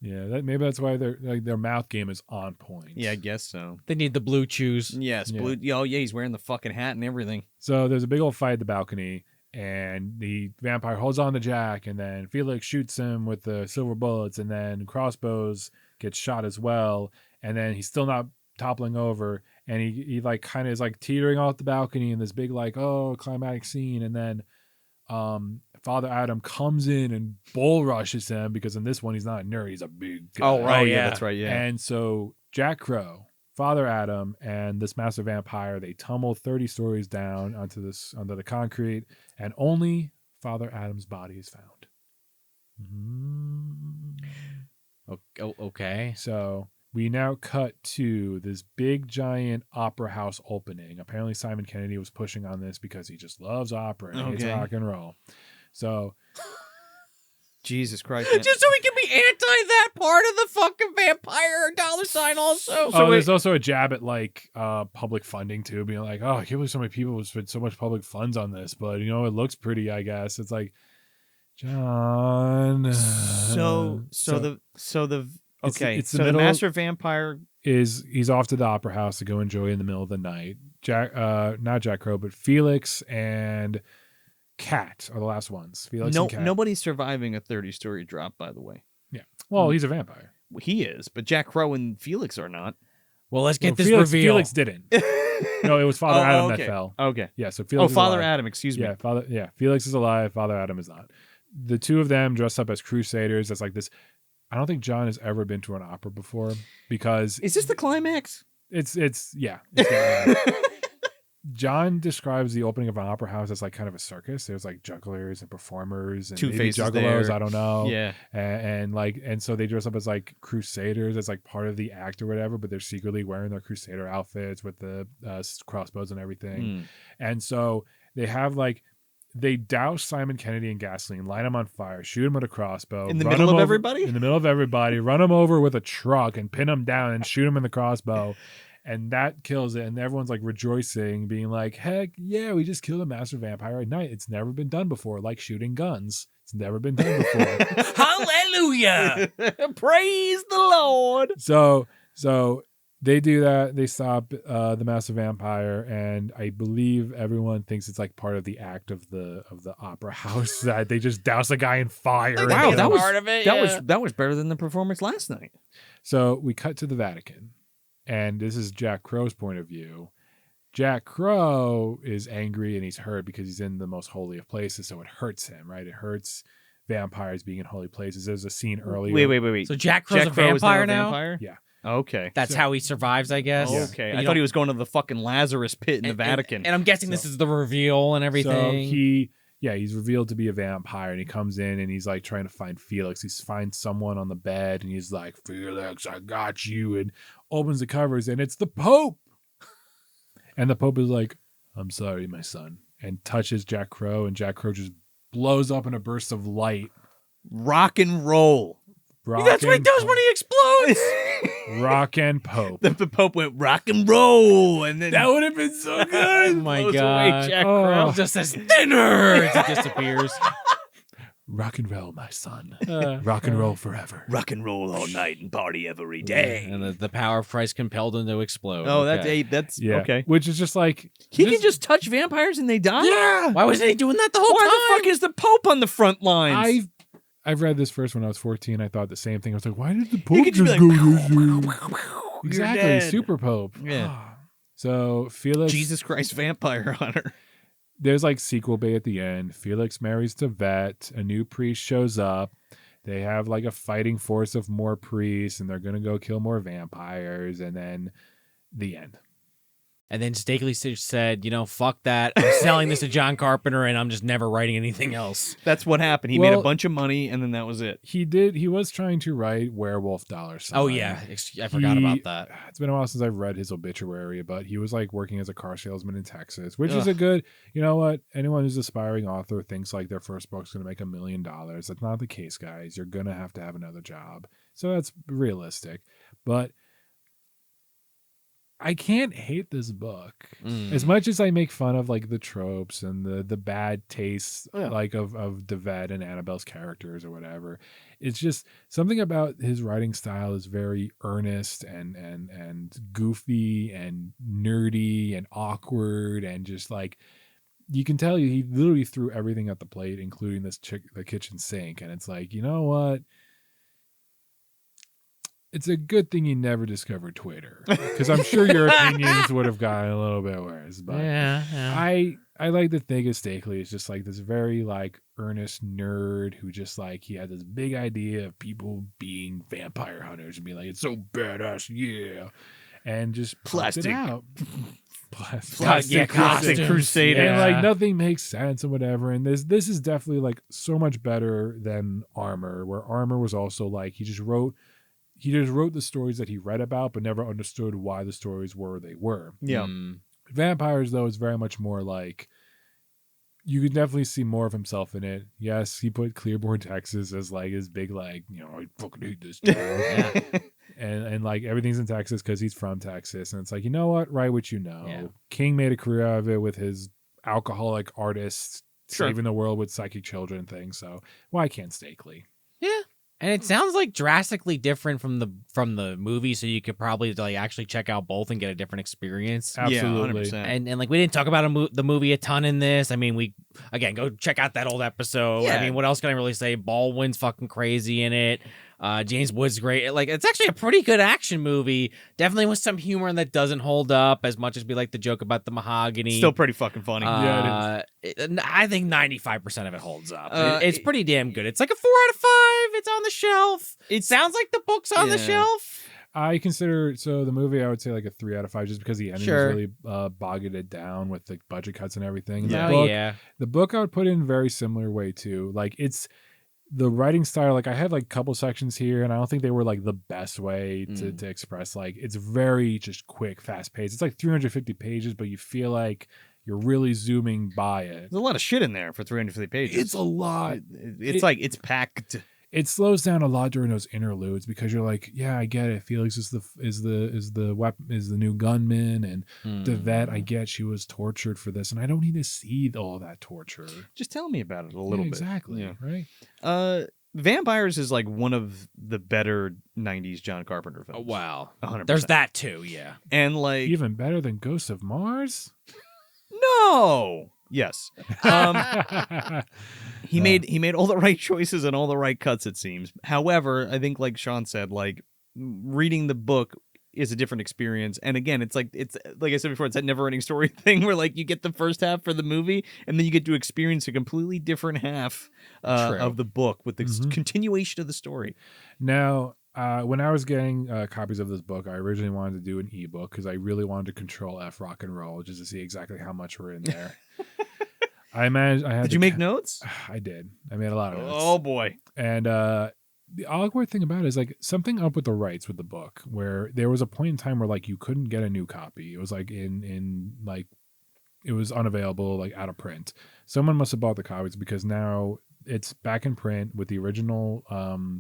Yeah, maybe that's why their mouth game is on point. Yeah, I guess so. They need the blue chews. Yes, Yeah. blue. Oh yeah, he's wearing the fucking hat and everything. So there's a big old fight at the balcony, and the vampire holds on to Jack, and then Felix shoots him with the silver bullets, and then Crossbows gets shot as well, and then he's still not toppling over, and he like kind of is like teetering off the balcony in this big like climatic scene, and then Father Adam comes in and bull rushes him because in this one he's not a nerd, he's a big guy. Oh, right, yeah, yeah. that's right. Yeah. And so Jack Crow, Father Adam, and this master vampire, they tumble 30 stories down onto the concrete, and only Father Adam's body is found. Okay. So we now cut to this big giant opera house opening. Apparently Simon Kennedy was pushing on this because he just loves opera and hates Okay. rock and roll. So Jesus Christ. Man. Just so we can be anti that part of the fucking vampire $sign also. There's also a jab at like public funding too, being like, oh, I can't believe so many people would spend so much public funds on this, but you know, it looks pretty, I guess. It's like, John. The middle master vampire he's off to the opera house to go enjoy in the middle of the night. Not Jack Crow, but Felix and Cat are the last ones. Felix and Cat. Nobody's surviving a 30-story drop, by the way. Yeah. Well, he's a vampire. He is, but Jack Crow and Felix are not. Well, let's get this Felix, reveal. Felix didn't. No, it was Father Adam okay. that fell. Okay. Yeah, so Felix is Father alive. Adam, excuse me. Yeah, Felix is alive, Father Adam is not. The two of them dressed up as crusaders. That's like this. I don't think John has ever been to an opera before because Is this the climax? it's John describes the opening of an opera house as like kind of a circus. There's like jugglers and performers and maybe Two-Faces juggalos. there. I don't know. Yeah. And so they dress up as like crusaders as like part of the act or whatever, but they're secretly wearing their crusader outfits with the crossbows and everything. And so they douse Simon Kennedy in gasoline, light him on fire, shoot him with a crossbow. In the middle of everybody? In the middle of everybody, run him over with a truck and pin him down and shoot him in the crossbow. And that kills it. And everyone's like rejoicing, being like, heck yeah, we just killed a master vampire at night. It's never been done before, like shooting guns. It's never been done before. Hallelujah! Praise the Lord. So they do that. They stop the master vampire, and I believe everyone thinks it's like part of the act of the opera house that they just douse a guy in fire. Wow, and that was part of it. that was better than the performance last night. So we cut to the Vatican, and this is Jack Crow's point of view. Jack Crow is angry and he's hurt because he's in the most holy of places, so it hurts him, right? It hurts vampires being in holy places. There's a scene earlier. Wait. So Jack Crow's a Crow is vampire now a now? vampire? Yeah. Okay. That's how he survives, I guess. Okay. And I you thought he don't- was going to the fucking Lazarus pit in the Vatican. And I'm guessing this is the reveal and everything. So he's revealed to be a vampire, and he comes in and he's like trying to find Felix. He finds someone on the bed and he's like, Felix, I got you, and opens the covers and it's the Pope. And the Pope is like, I'm sorry, my son, and touches Jack Crow, and Jack Crow just blows up in a burst of light. Rock and roll. That's what he does when he explodes. Rock and Pope. The Pope went rock and roll, and then That would have been so Oh good. my blows god! away Jack Oh. Crow. Just says dinner. It disappears. Rock and roll, my son. Rock and roll forever. Rock and roll all night and party every day. And the power of Christ compelled him to explode. Oh, Okay. that's Yeah. okay. Which is just like He can just touch vampires and they die. Yeah. Why wasn't he doing that the whole Why time? the fuck is the Pope on the front lines? I've read this first when I was 14. I thought the same thing. I was like, why did the He Pope could just just go be like, this way? You're Exactly, dead. Super Pope. Yeah. So Felix, Jesus Christ, vampire hunter. there's like sequel bait at the end. Felix marries Tibet. A new priest shows up. They have like a fighting force of more priests, and they're gonna go kill more vampires. And then the end. And then Steakley said, fuck that. I'm selling this to John Carpenter, and I'm just never writing anything else. That's what happened. He made a Well- bunch of money, and then that was it. He was trying to write Werewolf $. Oh, yeah. I forgot about that. It's been a while since I've read his obituary, but he was like working as a car salesman in Texas, which is a good, you know what? Anyone who's an aspiring author thinks like their first book's going to make $1 million. That's not the case, guys. You're going to have another job. So that's realistic. But I can't hate this book as much as I make fun of like the tropes and the bad taste like of Devet and Annabelle's characters or whatever. It's just something about his writing style is very earnest and goofy and nerdy and awkward, and just like you can tell he literally threw everything at the plate, including the kitchen sink. And it's like, you know what? It's a good thing you never discovered Twitter, because I'm sure your opinions would have gotten a little bit worse. But Yeah. I like to think of Steakley as just like this very like earnest nerd who just like he had this big idea of people being vampire hunters and be like, it's so badass, yeah, and just plastic it out. Plastic costumes. Crusader. And Yeah. like nothing makes sense and whatever. And this is definitely like so much better than Armor, where Armor was also like he just wrote the stories that he read about, but never understood why the stories were they were. Yeah. Vampires, though, is very much more like you could definitely see more of himself in it. Yes, he put Clearborn, Texas as like his big like, I fucking hate this town. Yeah. And like everything's in Texas because he's from Texas. And it's like, you know what? Write what you know. Yeah. King made a career out of it with his alcoholic artist Sure. saving the world with psychic children thing. So why can't Steakley? Yeah. And it sounds like drastically different from the movie, so you could probably like actually check out both and get a different experience. Absolutely. Yeah, 100%. And like we didn't talk about the movie a ton in this. I mean, we again go check out that old episode. Yeah. I mean, what else can I really say? Baldwin's fucking crazy in it. James Woods great. Like it's actually a pretty good action movie. Definitely with some humor that doesn't hold up as much as we like the joke about the mahogany. Still pretty fucking funny. Yeah, I think 95% of it holds up. Uh, It's pretty damn good. It's like a 4 out of 5. It's on the shelf. It sounds like the book's on the Yeah. shelf. I consider the movie I would say like a 3 out of 5 just because the ending Sure. really bogged it down with the budget cuts and everything. And Yeah. The book, Yeah. the book I would put in a very similar way too. Like it's the writing style. Like I had like a couple sections here, and I don't think they were like the best way to express. Like it's very just quick, fast paced. It's like 350 pages, but you feel like you're really zooming by it. There's a lot of shit in there for 350 pages. It's a lot. It's like it's packed. It slows down a lot during those interludes because you're like, yeah, I get it. Felix is the new gunman, and the vet. I get she was tortured for this, and I don't need to see all that torture. Just tell me about it a little bit. Exactly. Yeah. Right. Vampires is like one of the better 90s John Carpenter films. Oh, wow. 100%. There's that too, yeah. And like Even better than Ghosts of Mars. no. Yes. He made all the right choices and all the right cuts, it seems. However, I think like Sean said, like reading the book is a different experience. And again, it's like I said before, it's that never ending story thing where like you get the first half for the movie and then you get to experience a completely different half of the book with the continuation of the story. Now, when I was getting copies of this book, I originally wanted to do an ebook because I really wanted to control F rock and roll just to see exactly how much were in there. I managed. Did you make notes? I did. I made a lot of notes. Oh boy. And the awkward thing about it is like something up with the rights with the book where there was a point in time where like you couldn't get a new copy. It was like in like it was unavailable, like out of print. Someone must have bought the copies because now it's back in print with the original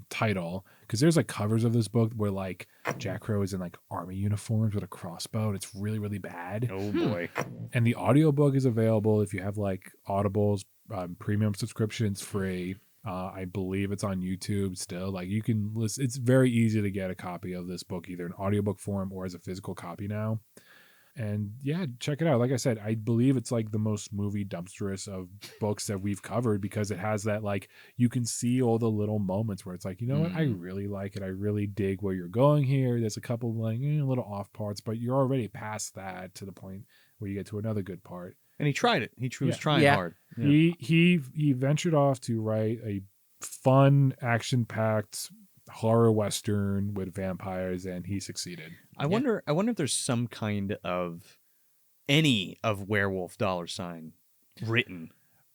title, because there's like covers of this book where like Jack Crow is in like army uniforms with a crossbow, and it's really, really bad. Oh boy. And the audiobook is available if you have like Audible's premium subscriptions free. I believe it's on YouTube still. Like you can listen. It's very easy to get a copy of this book either in audiobook form or as a physical copy now. And yeah, check it out. Like I said, I believe it's like the most movie dumpsterous of books that we've covered because it has that like you can see all the little moments where it's like, you know what, I really like it. I really dig where you're going here. There's a couple like little off parts, but you're already past that to the point where you get to another good part. And he tried it. He was trying hard. Yeah. He ventured off to write a fun, action-packed horror western with vampires, and he succeeded. I wonder if there's some kind of any of Werewolf $sign written.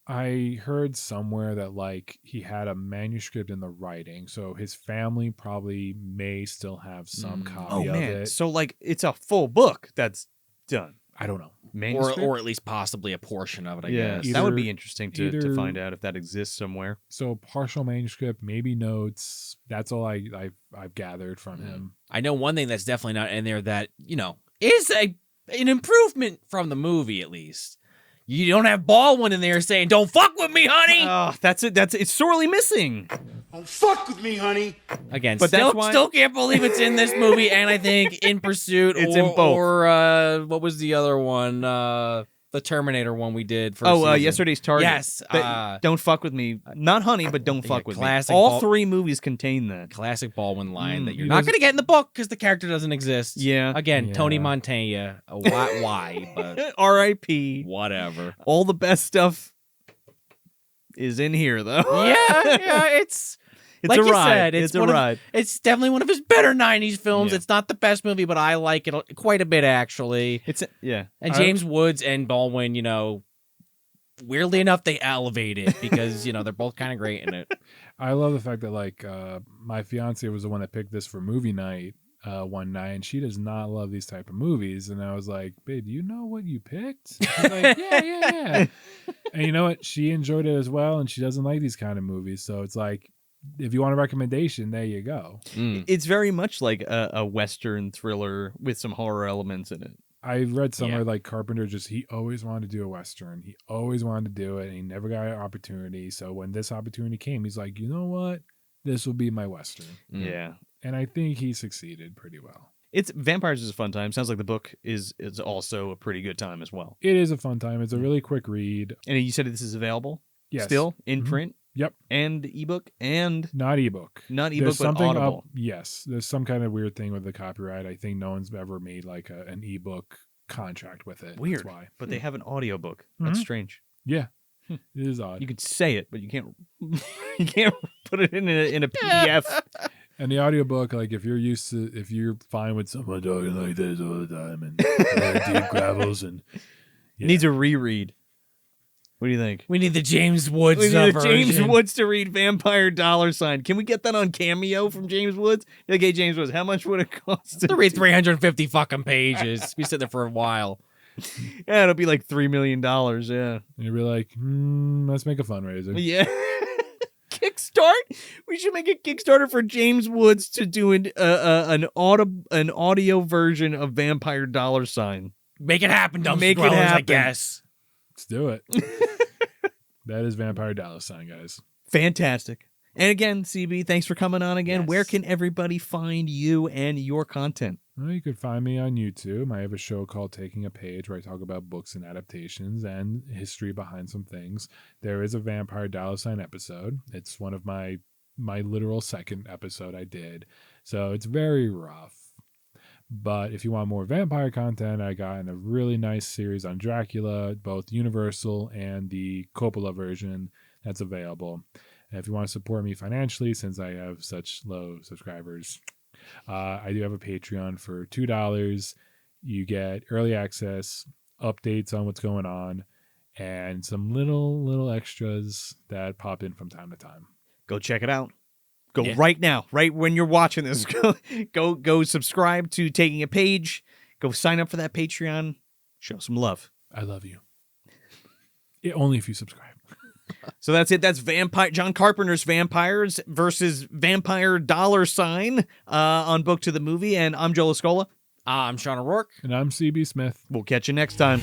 I heard somewhere that like he had a manuscript in the writing, so his family probably may still have some copy of it. So like it's a full book that's done. I don't know. Or at least possibly a portion of it, I guess. That would be interesting to either- find out if that exists somewhere. So partial manuscript, maybe notes. That's all I've gathered from him. I know one thing that's definitely not in there that, is an improvement from the movie, at least. You don't have Baldwin in there saying, "Don't fuck with me, honey." Oh, that's it. It's sorely missing. Don't fuck with me, honey. Again, But that's still, why- still can't believe it's in this movie, and I think In Pursuit It's in both. or what was the other one? The Terminator one we did for Yesterday's Target. Yes, Don't fuck with me. Not honey, but don't fuck with me. classic All Bal- 3 movies contain that. classic Baldwin line that you're he not does- going to get in the book because the character doesn't exist. Yeah. Again, Yeah. Tony Montana. Why? But R.I.P. whatever. All the best stuff is in here, though. Yeah, it's like a you ride. said, It's a one of- ride. it's definitely one of his better '90s films. Yeah. It's not the best movie, but I like it quite a bit actually. Yeah. And James Woods and Baldwin, weirdly enough, they elevate it because they're both kind of great in it. I love the fact that like my fiance was the one that picked this for movie night one night, and she does not love these type of movies. And I was like, babe, you know what you picked? She's like, yeah. And you know what? She enjoyed it as well, and she doesn't like these kind of movies. So it's like, if you want a recommendation, there you go. It's very much like a Western thriller with some horror elements in it. I read somewhere like Carpenter he always wanted to do a Western. He always wanted to do it, and he never got an opportunity. So when this opportunity came, he's like, you know what? This will be my Western. Yeah. And I think he succeeded pretty well. It's Vampires is a fun time. Sounds like the book is also a pretty good time as well. It is a fun time. It's a really quick read. And you said this is available? Yes. Still in print? Yep. And ebook and not ebook. Not ebook, but Audible. Yes. There's some kind of weird thing with the copyright. I think no one's ever made like an ebook contract with it. Weird. That's why. But they have an audiobook. That's strange. Yeah. It is odd. You could say it, but you can't put it in a PDF. And the audiobook, like if you're fine with someone talking like this all the time and deep gravels and needs a reread. What do you think? We need the James Woods We need version. James Woods to read Vampire $. Can we get that on Cameo from James Woods? You're like, hey, James Woods, how much would it cost To read 350 fucking pages. We sit there for a while. Yeah, it'll be like $3 million. Yeah. And you'll be like, let's make a fundraiser. Yeah. Kickstart? We should make a Kickstarter for James Woods to do an audio version of Vampire $. Make it happen, Dumpster Make it Dwellers, I happen. guess. Let's do it. That is Vampire $, guys. Fantastic. And again, CB, thanks for coming on again. Yes. Where can everybody find you and your content? Well, you could find me on YouTube. I have a show called Taking a Page where I talk about books and adaptations and history behind some things. There is a Vampire $, episode. It's one of my literal second episode I did. So it's very rough. But if you want more vampire content, I got in a really nice series on Dracula, both Universal and the Coppola version that's available. And if you want to support me financially, since I have such low subscribers, I do have a Patreon for $2. You get early access, updates on what's going on, and some little extras that pop in from time to time. Go check it out. Go right now, right when you're watching this. Go subscribe to Taking a Page. Go sign up for that Patreon. Show some love. I love you. Only if you subscribe. So that's it. That's John Carpenter's Vampires versus Vampire $. On Book to the Movie. And I'm Joel Escola. I'm Sean O'Rourke. And I'm CB Smith. We'll catch you next time.